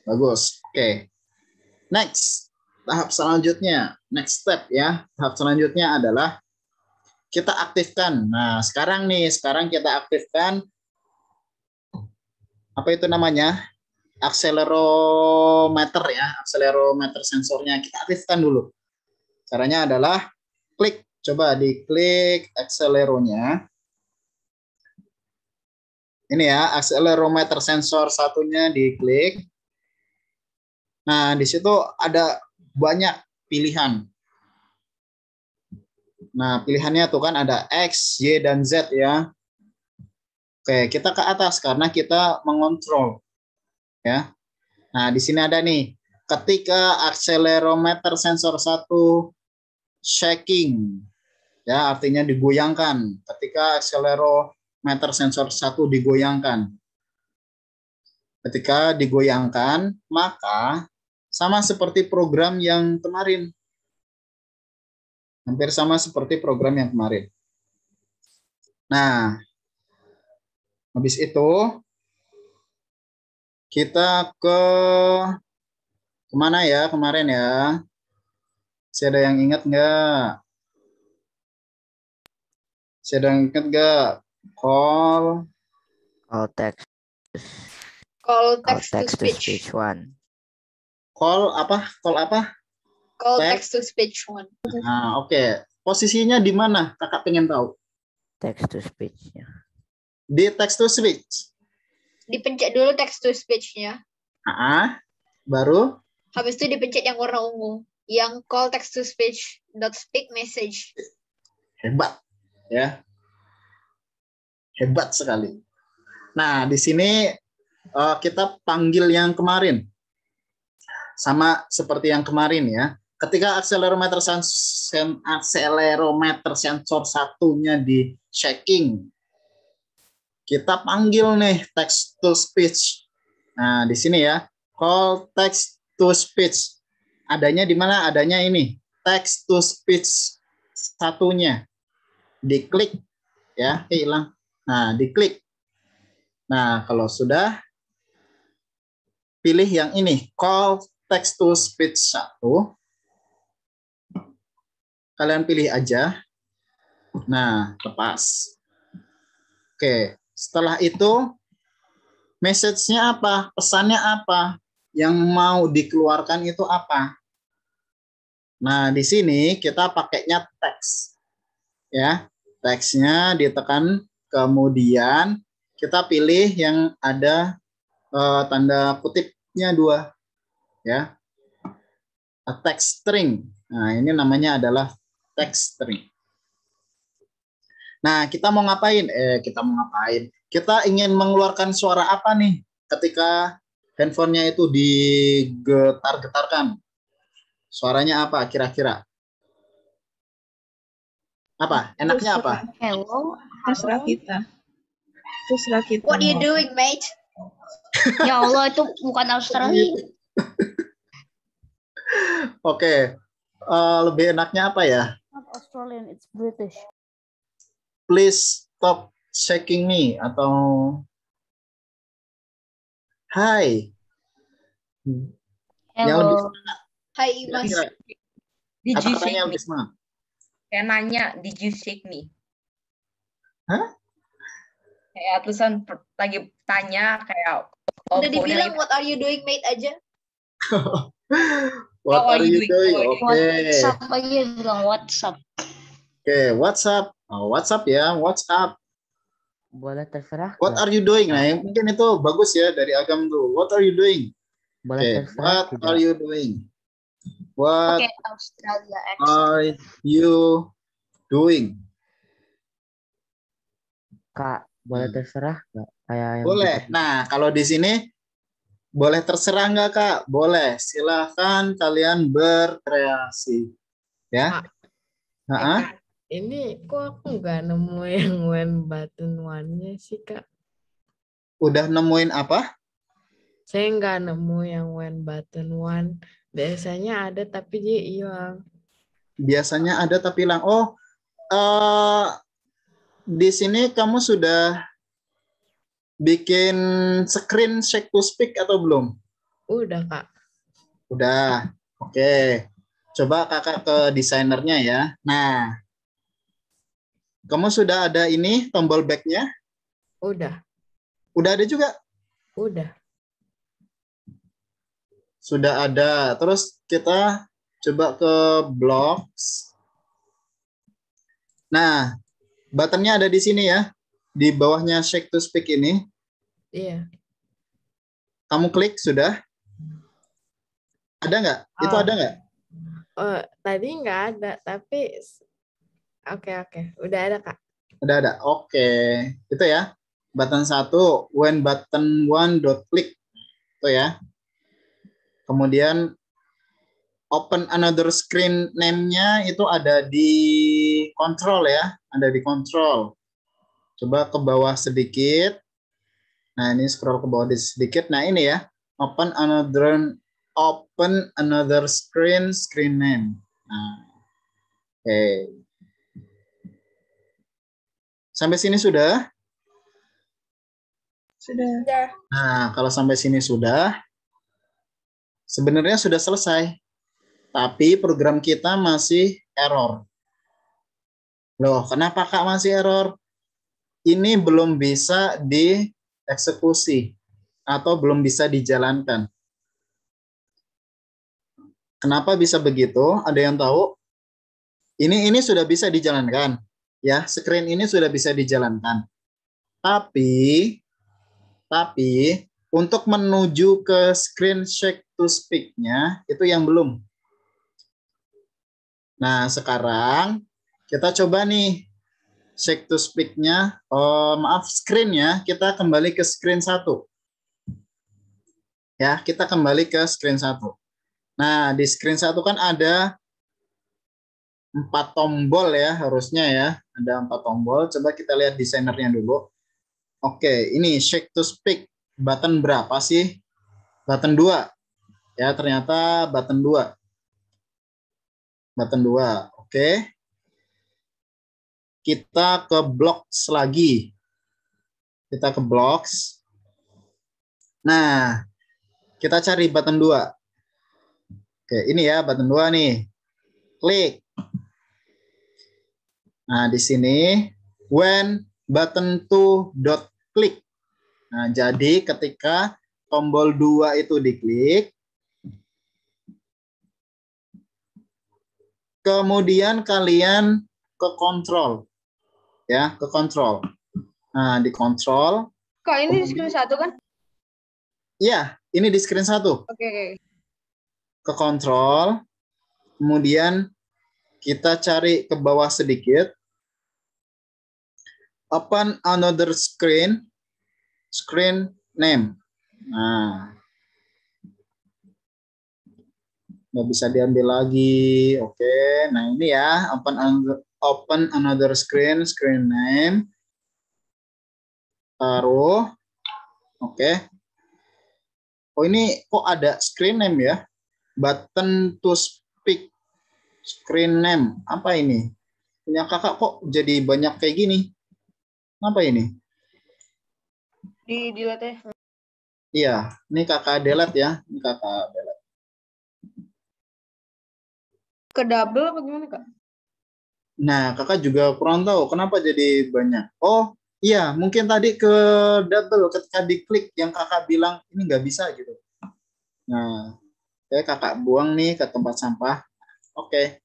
Bagus. Oke. Next. Tahap selanjutnya. Next step ya. Tahap selanjutnya adalah kita aktifkan. Nah, sekarang kita aktifkan apa itu namanya? Akselerometer ya, akselerometer sensornya kita aktifkan dulu. Caranya adalah klik, coba diklik akseleronya. Ini ya, akselerometer sensor satunya diklik. Nah, di situ ada banyak pilihan. Nah, pilihannya tuh kan ada X, Y, dan Z ya. Oke, kita ke atas karena kita mengontrol. Ya. Nah, di sini ada nih. Ketika akselerometer sensor 1 shaking, ya artinya digoyangkan. Ketika akselerometer sensor 1 digoyangkan. Ketika digoyangkan, maka sama seperti program yang kemarin. Hampir sama seperti program yang kemarin. Nah, habis itu kita ke kemana ya kemarin ya? Masih ada yang ingat nggak? Masih ada yang ingat nggak? Call text Text to speech. one. Call apa? Call apa? Call text to speech one. Nah, oke. Posisinya di mana? Kakak pengen tahu. Text to speech-nya. Di text to speech. Dipencet dulu text to speech-nya. Baru? Habis itu dipencet yang warna ungu. Yang call text to speech dot speak message. Hebat. Ya. Hebat sekali. Nah, di sini kita panggil yang kemarin. Sama seperti yang kemarin ya. Ketika akselerometer sensor satunya di shaking, kita panggil nih text to speech. Nah, di sini ya, call text to speech. Adanya di mana? Adanya ini, text to speech satunya. Diklik ya, hilang. Nah, diklik. Nah, kalau sudah pilih yang ini, call text to speech 1. Kalian pilih aja. Nah, lepas. Oke, setelah itu message-nya apa? Pesannya apa? Yang mau dikeluarkan itu apa? Nah, di sini kita pakainya teks. Ya, teksnya ditekan, kemudian kita pilih yang ada tanda kutipnya 2. Ya. A text string. Nah, ini namanya adalah text string. Nah, kita mau ngapain? Kita ingin mengeluarkan suara apa nih ketika handphonenya itu digetar-getarkan? Suaranya apa kira-kira? Apa? Enaknya apa? Hello. Terserah kita. What are you doing, mate? Ya Allah, itu bukan Australia. Oke. Lebih enaknya apa ya? Not Australian, it's British. Please stop shaking me atau Hai. Yang lebih Hello. Hai, Mas. Did you kata-katanya shake me? lebih semangat. Kayak nanya, did you shake me? Hah? Kayak tulisan lagi tanya kayak. Udah dibilang what are you doing, mate aja. What are you doing? Oke. WhatsApp aja bilang WhatsApp. Oke, WhatsApp. WhatsApp ya, WhatsApp. Boleh terserah. What are you doing? Nah, mungkin itu bagus ya dari Agam tuh. What are you doing? Boleh terserah. What are you doing? What Australia are you doing? Kak, boleh terserah nggak? Kayak yang boleh. Nah, kalau di sini boleh terserah nggak Kak? Boleh. Silahkan kalian berkreasi. Ya. Ini kok aku nggak nemu yang when button one-nya sih Kak? Udah nemuin apa? Saya nggak nemu yang when button one. Biasanya ada tapi dia hilang. Biasanya ada tapi hilang. Oh, di sini kamu sudah bikin screen shake to speak atau belum? Udah Kak. Udah. Oke. Coba kakak ke desainernya ya. Nah, kamu sudah ada ini tombol back-nya? Udah. Udah ada juga? Udah. Sudah ada. Terus kita coba ke blocks. Nah, buttonnya ada di sini ya. Di bawahnya shake to speak ini. Iya. Kamu klik sudah? Ada nggak? Itu ada nggak? Oh, tadi nggak ada, tapi oke. Udah ada, Kak. Udah ada. Oke. Itu ya. Button 1, when button 1 dot click. Itu ya. Kemudian open another screen name-nya itu ada di control ya. Ada di control. Coba ke bawah sedikit. Nah, ini scroll ke bawah sedikit. Nah, ini ya. Open another screen name. Nah, oke. Sampai sini sudah? Sudah. Nah, kalau sampai sini sudah, sebenarnya sudah selesai. Tapi program kita masih error. Loh, kenapa Kak masih error? Ini belum bisa dieksekusi atau belum bisa dijalankan. Kenapa bisa begitu? Ada yang tahu? Ini sudah bisa dijalankan. Ya, screen ini sudah bisa dijalankan. Tapi untuk menuju ke screen shake to speak-nya itu yang belum. Nah, sekarang kita coba nih shake to speak-nya, screen-nya kita kembali ke screen 1. Ya, kita kembali ke screen 1. Nah, di screen 1 kan ada 4 tombol ya, harusnya ya. Ada 4 tombol. Coba kita lihat desainernya dulu. Oke, ini shake to speak. Button berapa sih? Button 2. Ya, ternyata button 2. Button 2. Oke. Kita ke blocks lagi. Kita ke blocks. Nah, kita cari button 2. Oke, ini ya button 2 nih. Klik. Nah, di sini when button 2 dot click. Nah, jadi ketika tombol 2 itu diklik, kemudian kalian ke control. Ya, ke control. Nah, di control. Kak, ini di screen 1 kan? Iya, ini di screen 1. Oke. Ke control. Kemudian kita cari ke bawah sedikit. Open another screen name. Nah, nggak bisa diambil lagi. Oke, nah ini ya open another screen name. Taruh. Oke. Oh, ini kok ada screen name ya? Button to speak screen name. Apa ini? Punya kakak kok jadi banyak kayak gini? Apa ini? Di delete ya. Iya, ini kakak delete ya. Ini kakak delete. Ke double apa gimana, Kak? Nah, kakak juga kurang tahu kenapa jadi banyak. Oh, iya, mungkin tadi ke double ketika diklik yang kakak bilang ini nggak bisa gitu. Nah, kakak buang nih ke tempat sampah. Oke.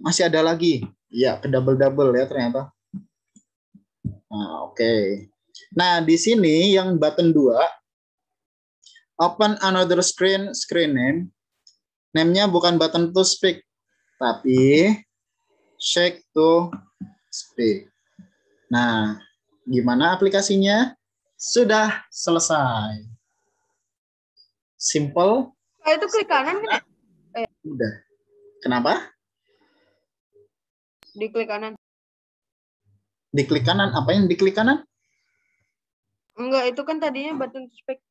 Masih ada lagi. Iya, ke double ya ternyata. Nah, oke. Nah, di sini yang button 2 open another screen name. Name-nya bukan button to speak, tapi shake to speak. Nah, gimana aplikasinya? Sudah selesai. Simple. Itu klik kanan kan? Udah. Kenapa? Di klik kanan. Di klik kanan. Apa yang di klik kanan? Enggak, itu kan tadinya button to speak.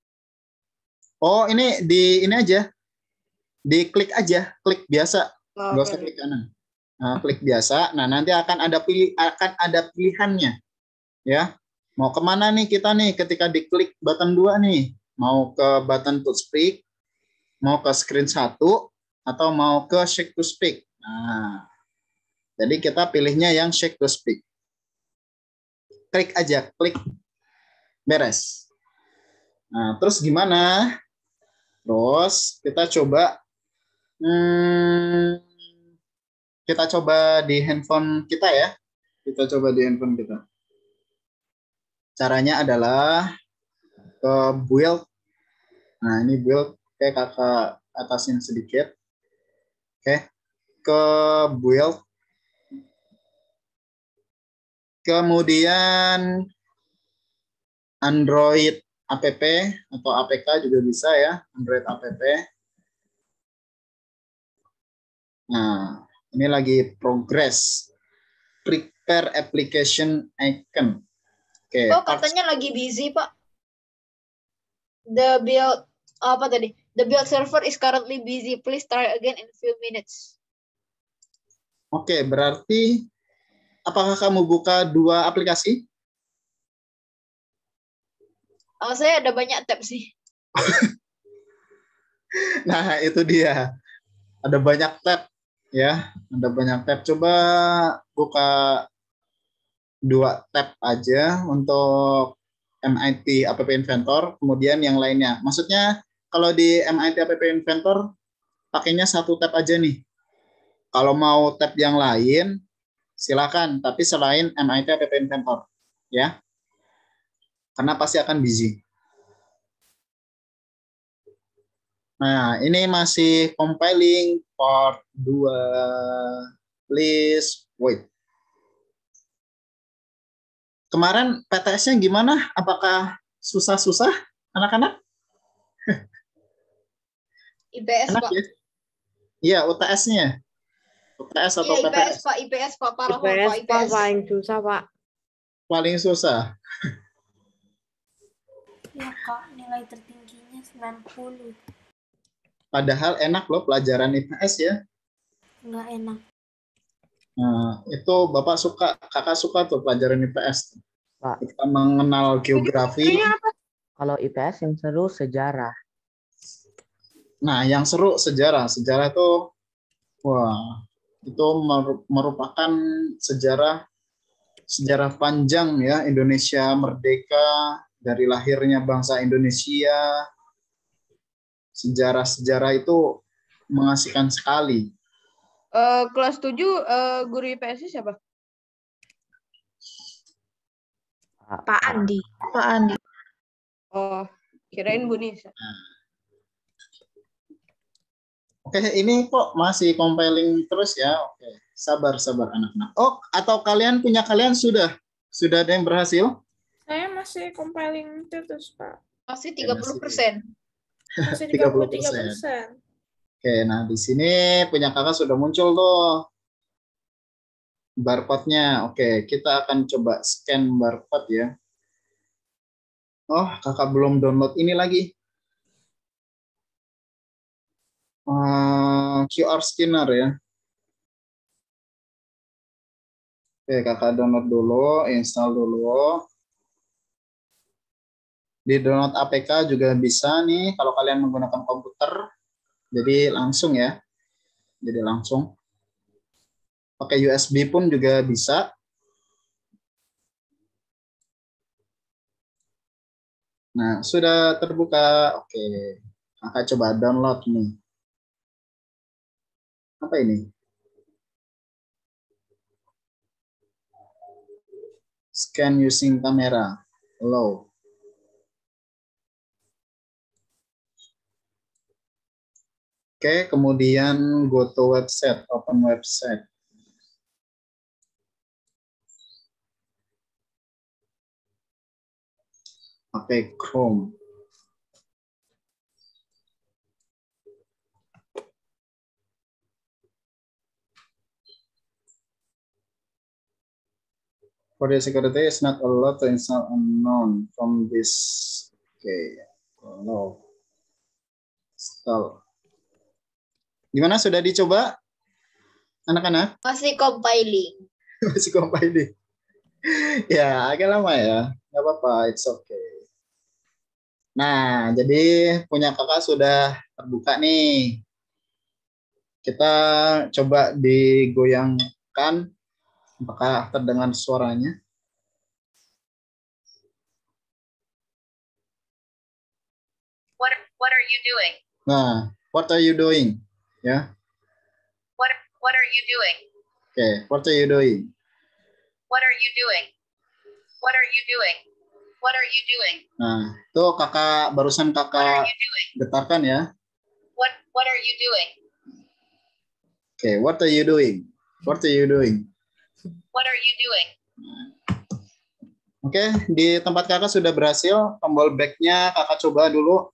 Oh, ini ini aja. Diklik aja, klik biasa. Nggak usah klik kanan. Nah, klik biasa. Nah, nanti akan ada pilihannya. Ya. Mau kemana nih kita nih ketika diklik button 2 nih? Mau ke button to speak, mau ke screen 1, atau mau ke shake to speak. Nah, jadi kita pilihnya yang shake to speak. Klik aja, klik. Beres. Nah, terus gimana? Terus kita coba di handphone kita ya. Kita coba di handphone kita. Caranya adalah ke build. Nah, ini build. Oke, kakak atasin sedikit. Oke, ke build. Kemudian Android app atau APK juga bisa ya, Android app. Nah, ini lagi progress. Prepare application icon. Oke. Oh, katanya lagi busy, Pak. The build apa tadi? The build server is currently busy. Please try again in a few minutes. Oke, berarti apakah kamu buka 2 aplikasi? Saya ada banyak tab sih. Nah, itu dia. Ada banyak tab ya, ada banyak tab. Coba buka 2 tab aja untuk MIT App Inventor, kemudian yang lainnya. Maksudnya kalau di MIT App Inventor pakainya 1 tab aja nih. Kalau mau tab yang lain silakan, tapi selain MIT App Inventor ya. Karena pasti akan busy. Nah, ini masih compiling part 2. Please wait. Kemarin PTS-nya gimana? Apakah susah-susah anak-anak? IPS, Enak Pak. ya? Iya, UTS-nya. UTS atau Iya, IPS, PTS? Pak. IPS, Pak. Parah, Pak. IPS, Pak, IPS. paling susah, Pak. Paling susah. Ya kak, nilai tertingginya 90. Padahal enak loh pelajaran IPS ya. Nggak enak. Nah, itu Bapak suka, Kakak suka tuh pelajaran IPS. Pak, Kita mengenal geografi. kalau IPS yang seru sejarah. Nah, yang seru sejarah. Sejarah tuh, wah, itu merupakan sejarah panjang ya, Indonesia merdeka, dari lahirnya bangsa Indonesia. Sejarah-sejarah itu mengasihkan sekali. Kelas 7 guru IPS siapa? Pak Andi. Pak Andi. Oh, kirain Bu Nisa. Oke, ini kok masih compiling terus ya. Oke, sabar anak-anak. Oh, atau kalian sudah ada yang berhasil? Saya masih compiling terus, Pak. Masih 30%. Masih 30%. 33%. Oke, nah di sini punya kakak sudah muncul tuh barcode-nya. Oke, kita akan coba scan barcode ya. Oh, kakak belum download ini lagi. QR scanner ya. Oke, kakak download dulu, install dulu. Di download APK juga bisa nih kalau kalian menggunakan komputer. Jadi langsung ya. Jadi langsung. Pakai USB pun juga bisa. Nah, sudah terbuka. Oke. Kakak coba download nih. Apa ini? Scan using camera. Low. Oke, kemudian go to website, open website. Pakai Chrome. For the security, it's not allowed to install unknown from this. Okay, allow. Install. Gimana, sudah dicoba anak-anak? Masih compiling. Masih compiling. Ya, agak lama ya. Nggak apa-apa, it's okay. Nah, jadi punya kakak sudah terbuka nih. Kita coba digoyangkan. Apakah terdengar suaranya? are you doing? Nah, what are you doing? Ya. What are you doing? Oke, what are you doing? What are you doing? What are you doing? What are you doing? Nah, itu kakak barusan What are kakak you doing? getarkan ya. What are you doing? Oke, what are you doing? What are you doing? What are you doing? Oke, di tempat kakak sudah berhasil. Tombol back-nya kakak coba dulu.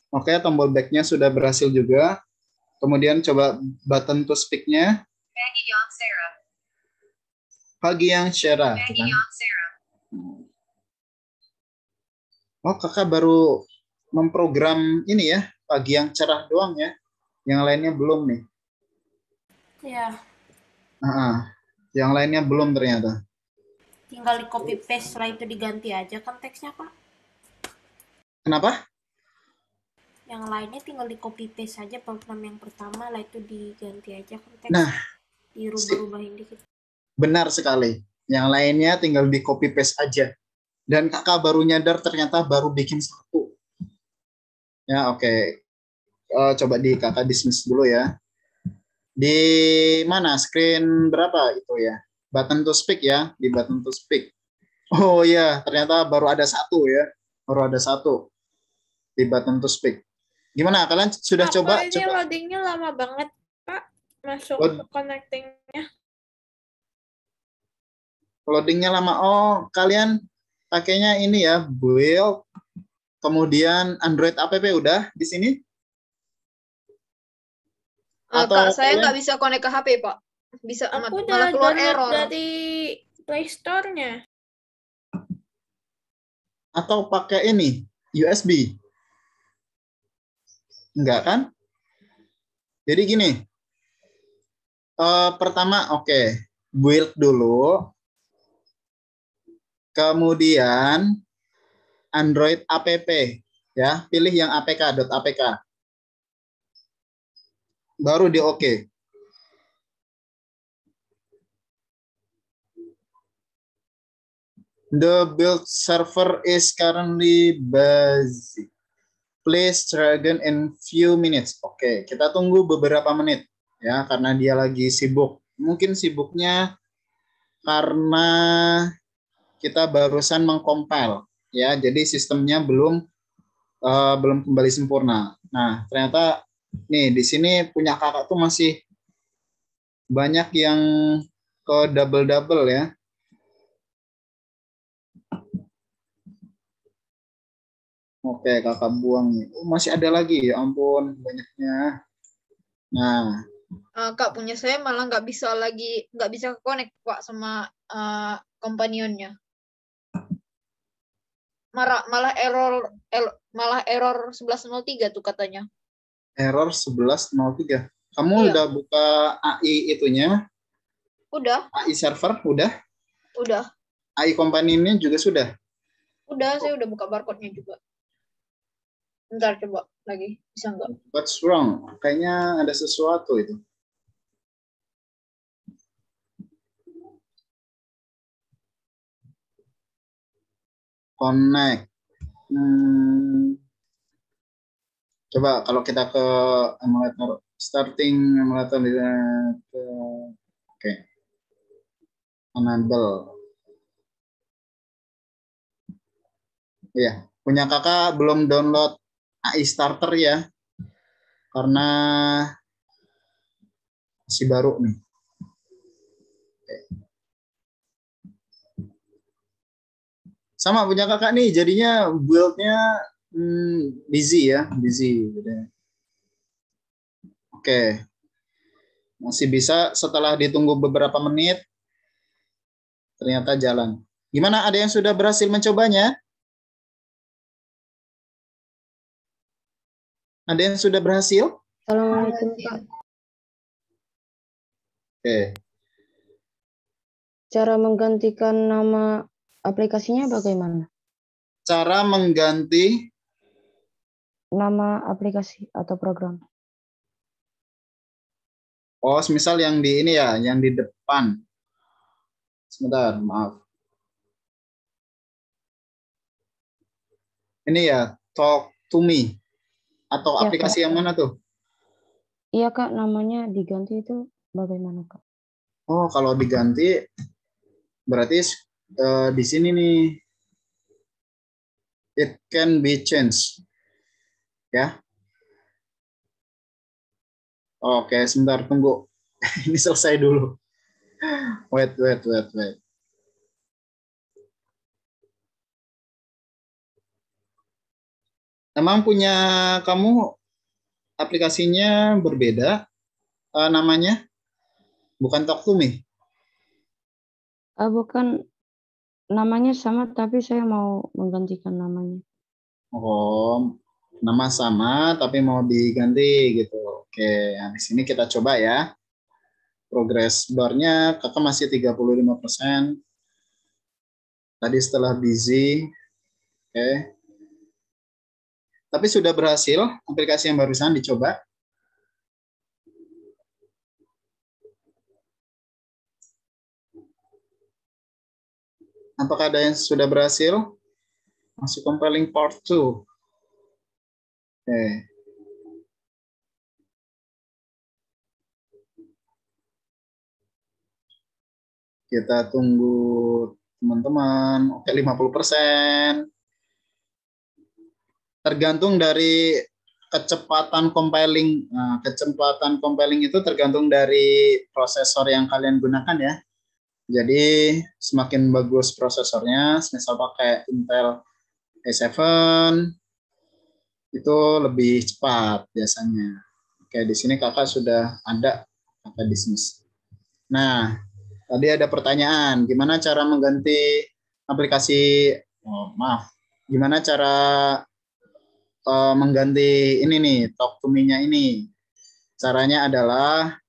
Oke, tombol back-nya sudah berhasil juga. Kemudian coba button to speak-nya. Maggie Young Sarah. Pagi yang Shera. Maggie Young Sarah. Oh, kakak baru memprogram ini ya, pagi yang cerah doang ya. Yang lainnya belum nih. Ya, Yang lainnya belum ternyata. tinggal di copy paste setelah itu diganti aja kan teksnya, Pak. Kenapa? Yang lainnya tinggal di copy paste aja program yang pertama, lah itu diganti aja kan teksnya. Nah, dirubah-rubahin dikit. benar sekali. Yang lainnya tinggal di copy paste aja. Dan kakak baru nyadar ternyata baru bikin satu. Ya, oke. Coba kakak dismiss dulu ya. Di mana? Screen berapa itu ya? Button to speak ya. Di button to speak. Oh iya, ternyata baru ada satu ya. Baru ada satu. Di button to speak. Gimana? Kalian sudah coba? Ini loadingnya lama banget, Pak. Masuk ke connectingnya. Loadingnya lama. Oh, kalian pakainya ini ya, build. Kemudian Android app udah di sini? Atau Kak, saya nggak bisa connect ke HP, Pak. Bisa Aku malah udah keluar download error. dari Play Store-nya. Atau pakai ini, USB? Enggak kan? Jadi gini, pertama build dulu, kemudian Android app ya, pilih yang apk.apk, baru di oke. The build server is currently busy. Please try again in few minutes. Oke, kita tunggu beberapa menit ya karena dia lagi sibuk. Mungkin sibuknya karena kita barusan mengcompile ya, jadi sistemnya belum kembali sempurna. Nah, ternyata nih di sini punya kakak tuh masih banyak yang ke double ya. Oke, kakak buang nih. Oh, masih ada lagi, ya ampun, banyaknya. Nah, Kak, punya saya malah nggak bisa connect, Pak, sama companionnya. Malah error 1103 tuh katanya. Error 1103. Kamu udah buka AI itunya? Udah. AI server udah? Udah. AI company-nya juga sudah? Udah, saya udah buka barcode-nya juga. Bentar, coba lagi. Bisa nggak? What's wrong? Kayaknya ada sesuatu itu. Connect. Coba kalau kita ke emulator, starting emulator, oke. Enable. Iya, punya kakak belum download AI Starter ya, karena masih baru nih. Oke. Sama punya kakak nih, jadinya build-nya busy ya, busy. Oke, masih bisa setelah ditunggu beberapa menit, ternyata jalan. Gimana, ada yang sudah berhasil mencobanya? Ada yang sudah berhasil? Assalamualaikum, Pak. Oke. Cara menggantikan nama aplikasinya bagaimana? Cara mengganti nama aplikasi atau program. Oh, misal yang di ini ya, yang di depan. Sebentar, maaf. Ini ya, talk to me. Atau Iya, aplikasi Kak. yang mana tuh? Iya, Kak, namanya diganti itu bagaimana, Kak? Oh, kalau diganti berarti di sini nih, it can be changed. Ya. Oke, sebentar tunggu. Ini selesai dulu. Wait. Emang punya kamu aplikasinya berbeda namanya? Bukan Talk to Me? Bukan, namanya sama tapi saya mau menggantikan namanya. Oh, nama sama tapi mau diganti gitu. Oke, nah, di sini kita coba ya. Progress bar-nya kakak masih 35%. Tadi setelah busy. Oke. Tapi sudah berhasil aplikasi yang barusan dicoba. Apakah ada yang sudah berhasil? Masih compiling part 2. Oke. Kita tunggu teman-teman. Oke, 50%. Tergantung dari kecepatan compiling. Nah, kecepatan compiling itu tergantung dari prosesor yang kalian gunakan ya. Jadi semakin bagus prosesornya, misal pakai Intel i7 itu lebih cepat biasanya. Oke, di sini kakak sudah ada kakak dismiss. Nah, tadi ada pertanyaan, gimana cara mengganti aplikasi? Gimana cara mengganti ini nih, Talk to Me-nya ini? Caranya adalah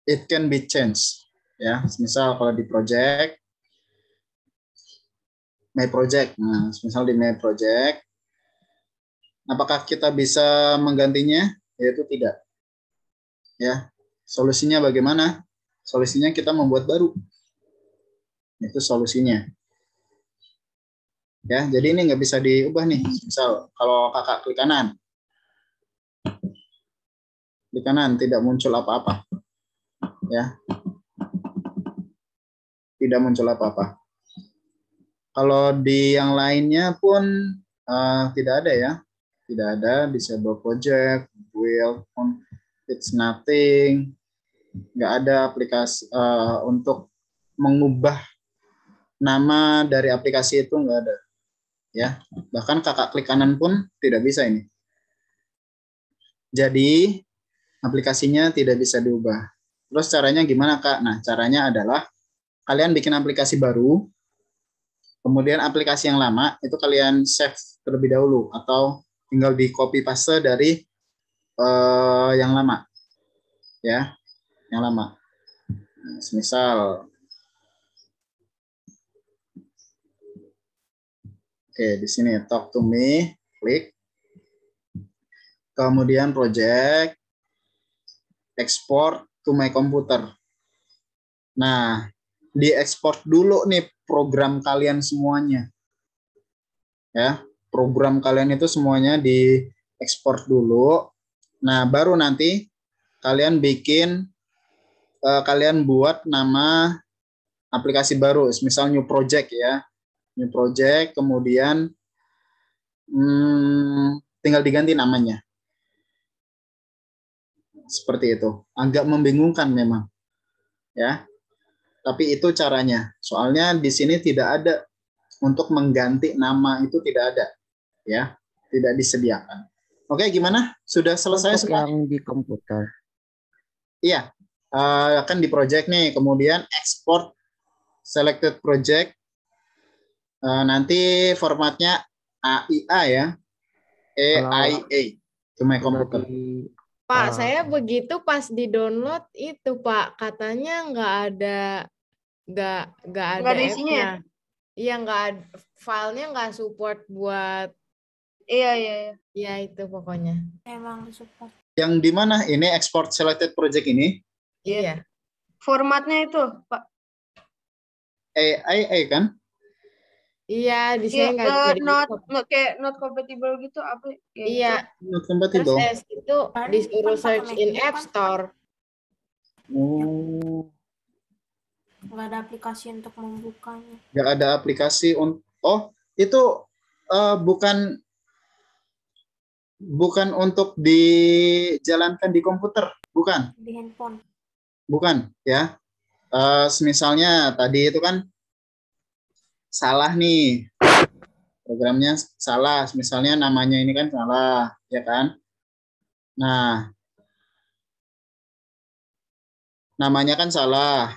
it can be changed. Ya, misal kalau di project, My Project. Nah, misal di My Project, apakah kita bisa menggantinya? Yaitu tidak. Ya, solusinya bagaimana? Solusinya kita membuat baru. Itu solusinya. Ya, jadi ini nggak bisa diubah nih. Misal kalau kakak klik kanan, tidak muncul apa-apa. Ya, tidak muncul apa-apa. Kalau di yang lainnya pun tidak ada ya. Tidak ada disable project, build, it's nothing. Nggak ada aplikasi untuk mengubah nama dari aplikasi itu, nggak ada. Ya, bahkan kakak klik kanan pun tidak bisa ini. Jadi aplikasinya tidak bisa diubah. Terus caranya gimana Kak? Nah, caranya adalah kalian bikin aplikasi baru, kemudian aplikasi yang lama itu kalian save terlebih dahulu atau tinggal di copy paste dari yang lama. Ya, yang lama. Nah, misal oke, di sini Talk to Me, klik. Kemudian project, export to my computer. Nah, diekspor dulu nih program kalian semuanya. Ya, program kalian itu semuanya diekspor dulu. Nah, baru nanti kalian bikin, kalian buat nama aplikasi baru, misal new project ya. New project, kemudian tinggal diganti namanya. Seperti itu. Agak membingungkan memang. Ya. Tapi itu caranya. Soalnya di sini tidak ada untuk mengganti nama, itu tidak ada. Ya. Tidak disediakan. Oke, gimana? Sudah selesai Untuk semua? yang di komputer. Iya. Kan di project nih, kemudian export selected project. Nanti formatnya AIA ya. AIA to my computer. Pak, saya begitu pas di download itu Pak, katanya nggak ada isinya. F-nya. Iya, nggak ada, filenya nggak support buat. Iya. Iya itu pokoknya. Emang support. Yang di mana? Ini export selected project ini? Iya. Formatnya itu, Pak. AIA kan? Iya, di Iya, saya nggak bisa not di-stop. kayak not compatible gitu apa kayak Iya, gitu. Not terus compatible. saya itu Paling disuruh kan pakai search in MacBook App kan Store. Oh, nggak ada aplikasi untuk membukanya. nggak ada aplikasi oh, itu bukan untuk dijalankan di komputer, bukan, Di handphone. bukan ya. Misalnya tadi itu kan salah nih, programnya salah, misalnya namanya ini kan salah, ya kan? Nah, namanya kan salah.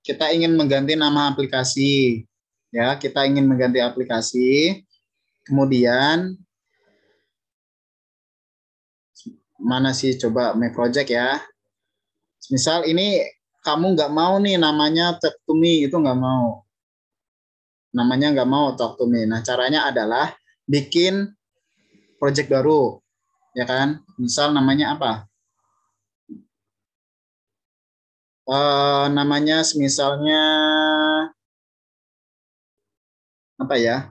Kita ingin mengganti nama aplikasi, ya. Kita ingin mengganti aplikasi. Kemudian mana sih coba My Project ya? Misal ini kamu nggak mau nih namanya Talk to Me, itu nggak mau. Namanya nggak mau Talk to Me. Nah, caranya adalah bikin project baru, ya kan? Misal namanya apa? Namanya misalnya apa ya?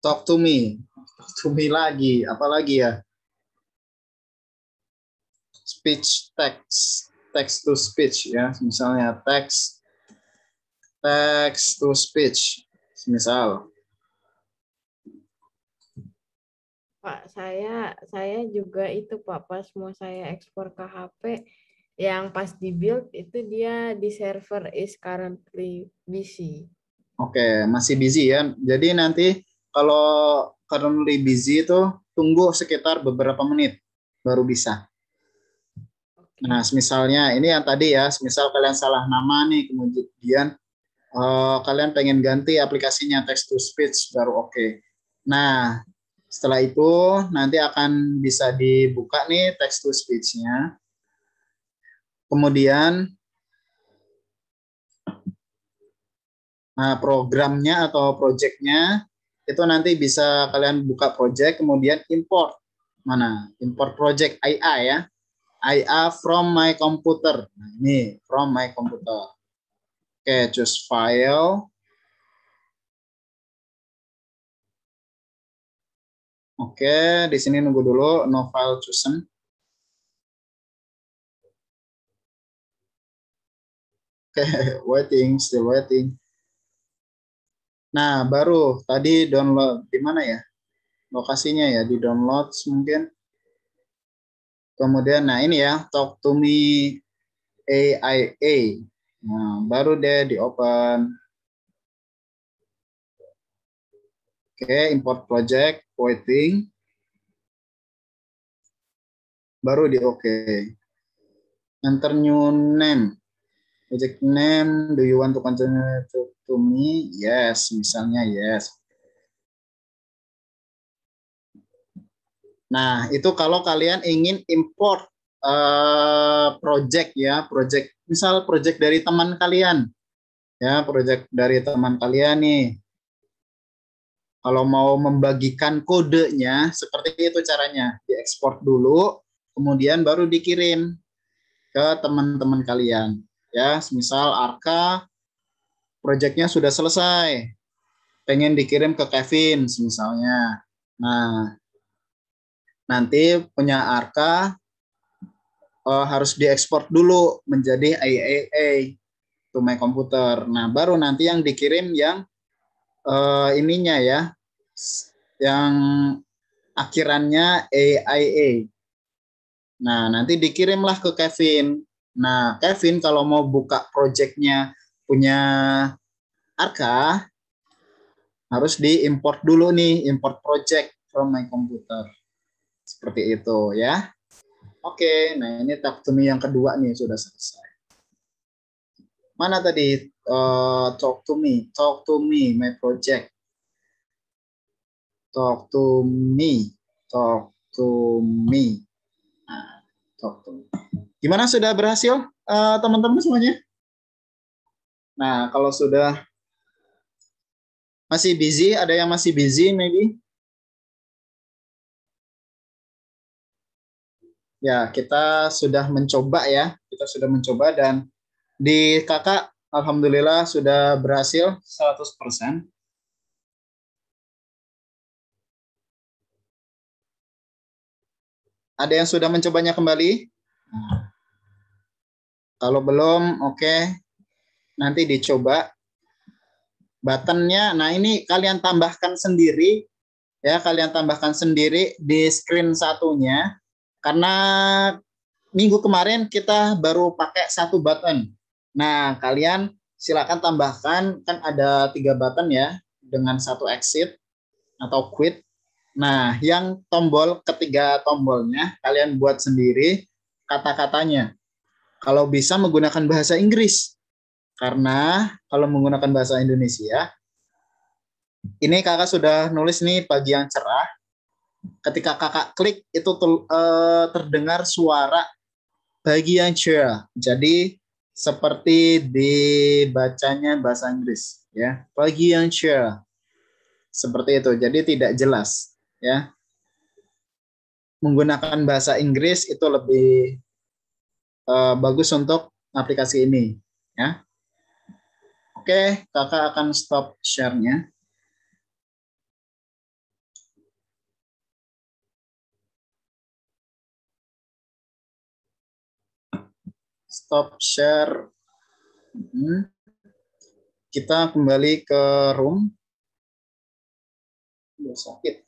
Talk to Me. Talk to Me lagi. Apa lagi ya? Speech text. Text to speech ya. Misalnya text to speech. Misal. Pak, saya juga itu Pak, pas mau saya ekspor ke HP, yang pas di build itu dia di server is currently busy. Oke, masih busy ya. Jadi nanti kalau currently busy itu tunggu sekitar beberapa menit baru bisa. Nah, misalnya ini yang tadi ya, misal kalian salah nama nih, kemudian kalian pengen ganti aplikasinya text to speech baru oke. Nah, setelah itu nanti akan bisa dibuka nih text to speech-nya. Kemudian programnya atau project-nya itu nanti bisa kalian buka project, kemudian import. Mana? Import project IA ya. IA from my computer. Nah, ini from my computer. Oke, choose file. Oke, di sini nunggu dulu, no file chosen. Oke, waiting, still waiting. Nah, baru tadi download di mana ya? Lokasinya ya di download mungkin. Kemudian, nah ini ya, Talk to Me AIA. Nah, baru deh di open. Oke, import project, waiting. Baru di oke. Enter new name. Project name, do you want to continue to me? Yes, misalnya yes. Nah, itu kalau kalian ingin import project ya, project misal project dari teman kalian. Ya, project dari teman kalian nih. Kalau mau membagikan kodenya, seperti itu caranya. Diekspor dulu, kemudian baru dikirim ke teman-teman kalian. Ya, misal Arka, proyeknya sudah selesai. Pengen dikirim ke Kevin, misalnya. Nah, nanti punya Arka harus diekspor dulu menjadi IAA to my computer. Nah, baru nanti yang dikirim yang ininya ya, yang akhirannya AIA. Nah, nanti dikirimlah ke Kevin. Nah, Kevin kalau mau buka projectnya punya Arka, harus diimport dulu nih, import project from my computer. Seperti itu ya. Oke, nah ini Talk to Me yang kedua nih sudah selesai. Mana tadi Talk to Me, my project. Talk to me. Nah, talk to me. Gimana, sudah berhasil teman-teman semuanya? Nah, kalau sudah masih busy, ada yang masih busy maybe? Ya, kita sudah mencoba ya. Kita sudah mencoba dan di kakak Alhamdulillah sudah berhasil 100%. Ada yang sudah mencobanya kembali? Kalau belum, oke. Nanti dicoba. Buttonnya, nah ini kalian tambahkan sendiri. Ya, kalian tambahkan sendiri di screen satunya. Karena minggu kemarin kita baru pakai 1 button. Nah, kalian silakan tambahkan, kan ada 3 button ya, dengan 1 exit atau quit. Nah, yang tombol, ketiga tombolnya kalian buat sendiri kata-katanya. Kalau bisa menggunakan bahasa Inggris. Karena kalau menggunakan bahasa Indonesia, ini kakak sudah nulis nih pagi yang cerah. Ketika kakak klik itu terdengar suara pagi yang cerah. Jadi seperti dibacanya bahasa Inggris, ya. Pagi yang cerah. Seperti itu. Jadi tidak jelas. Ya, menggunakan bahasa Inggris itu lebih bagus untuk aplikasi ini, ya. Oke, kakak akan stop share-nya. Stop share. Kita kembali ke room. Udah sakit.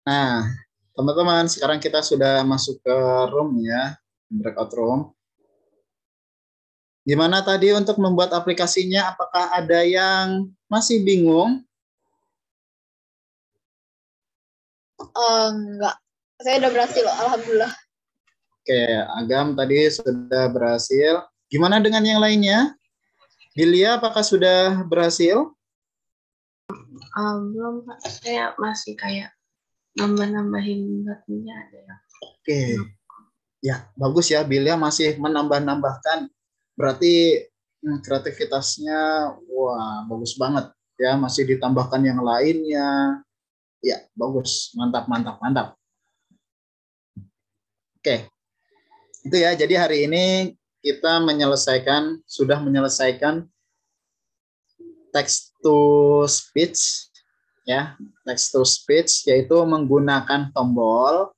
Nah, teman-teman, sekarang kita sudah masuk ke room ya, breakout room. Gimana tadi untuk membuat aplikasinya? Apakah ada yang masih bingung? Enggak. Saya udah berhasil loh, alhamdulillah. Oke, Agam tadi sudah berhasil. Gimana dengan yang lainnya? Bilia, apakah sudah berhasil? Belum, Pak. Saya masih kayak nambah-nambahin buttonnya ada ya. Oke. Ya, bagus ya. Bilia masih menambah-nambahkan. Berarti kreativitasnya, wah, bagus banget. Ya, masih ditambahkan yang lainnya. Ya, bagus. Mantap, mantap, mantap. Oke. Itu ya, jadi hari ini kita sudah menyelesaikan text to speech, ya, text to speech, yaitu menggunakan tombol,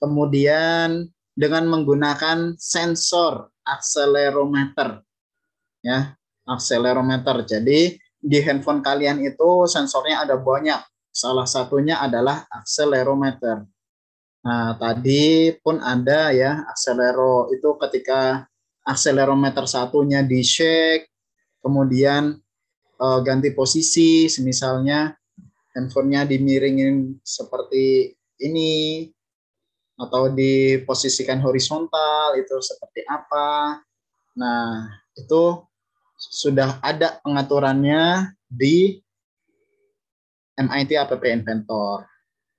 kemudian dengan menggunakan sensor accelerometer, ya, accelerometer. Jadi di handphone kalian itu sensornya ada banyak, salah satunya adalah accelerometer. Nah, tadi pun ada ya, akselero itu ketika akselerometer satunya di shake, kemudian ganti posisi, misalnya handphonenya dimiringin seperti ini, atau diposisikan horizontal, itu seperti apa. Nah, itu sudah ada pengaturannya di MIT App Inventor,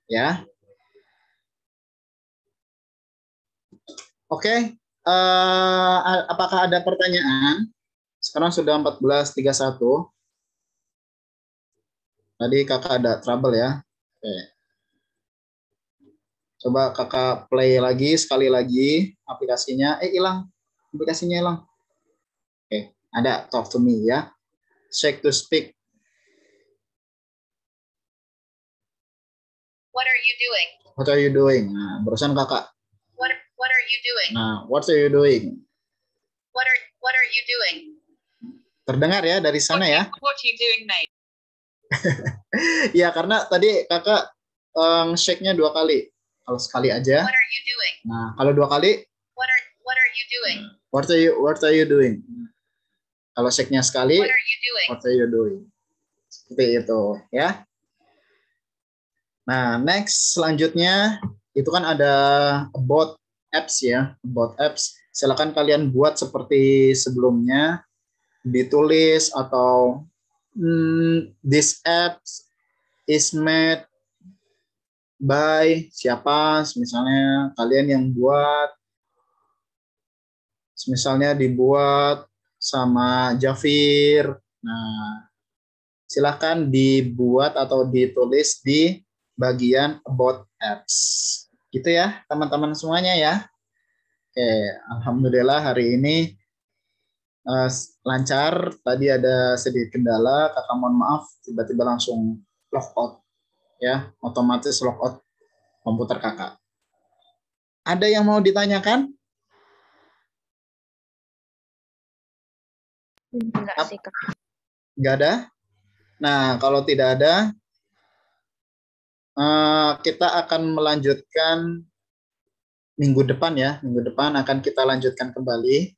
ya. Oke, apakah ada pertanyaan? Sekarang sudah 14.31. Tadi kakak ada trouble ya. Oke. Coba kakak play lagi, sekali lagi aplikasinya. Hilang. Aplikasinya hilang. Oke, ada talk to me ya. Check to speak. What are you doing? What are you doing? Nah, barusan kakak. What are you doing? Nah, what are you doing? What are you doing? Terdengar ya dari sana ya? What are you doing, mate? Ya, karena tadi kakak shake-nya 2 kali. Kalau sekali aja. What are you doing? Nah, kalau 2 kali. What are you doing? What are you doing? Kalau shake-nya sekali. What are you doing? What are you doing? Seperti itu ya. Nah, next selanjutnya itu kan ada about apps ya, about apps. Silakan kalian buat seperti sebelumnya, ditulis atau this app is made by siapa, misalnya kalian yang buat, misalnya dibuat sama Jafir. Nah, silahkan dibuat atau ditulis di bagian about apps. Gitu ya, teman-teman semuanya ya. Oke, alhamdulillah hari ini lancar. Tadi ada sedikit kendala, kakak mohon maaf, tiba-tiba langsung logout ya, otomatis logout komputer kakak. Ada yang mau ditanyakan? Enggak sih, Kak. Nggak ada? Nah, kalau tidak ada, kita akan melanjutkan minggu depan ya. Minggu depan akan kita lanjutkan kembali.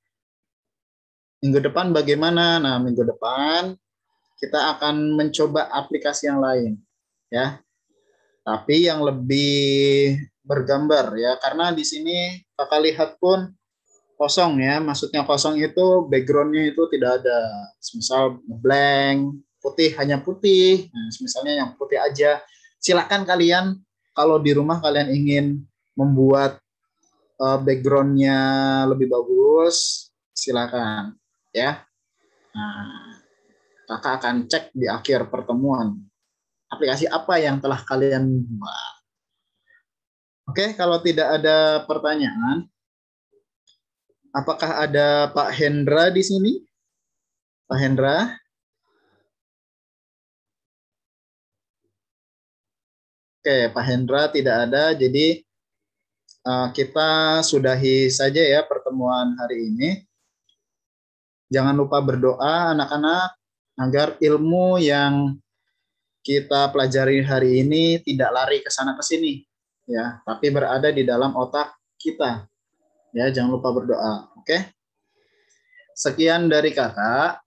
Minggu depan bagaimana? Nah, minggu depan kita akan mencoba aplikasi yang lain ya. Tapi yang lebih bergambar ya, karena di sini kakak lihat pun kosong ya. Maksudnya kosong itu backgroundnya itu tidak ada. Misal blank, putih, hanya putih. Nah, misalnya yang putih aja. Silakan kalian kalau di rumah kalian ingin membuat backgroundnya lebih bagus, silakan ya. Nah, kakak akan cek di akhir pertemuan aplikasi apa yang telah kalian buat. Oke, kalau tidak ada pertanyaan, apakah ada Pak Hendra di sini? Pak Hendra? Oke, Pak Hendra tidak ada, jadi kita sudahi saja ya pertemuan hari ini. Jangan lupa berdoa anak-anak agar ilmu yang kita pelajari hari ini tidak lari ke sana ke sini ya, tapi berada di dalam otak kita. Ya, jangan lupa berdoa. Oke. Sekian dari kakak.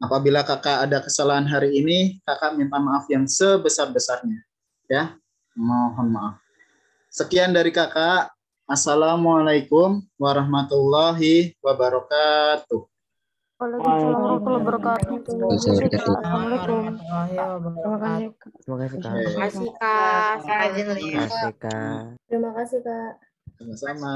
Apabila kakak ada kesalahan hari ini, kakak minta maaf yang sebesar-besarnya. Ya, mohon maaf. Sekian dari kakak. Assalamualaikum warahmatullahi wabarakatuh. Waalaikumsalam warahmatullahi wabarakatuh. Assalamualaikum. Terima kasih. Terima kasih, Kak. Terima kasih, Kak. Terima kasih, Kak. Terima kasih, Kak. Sama-sama.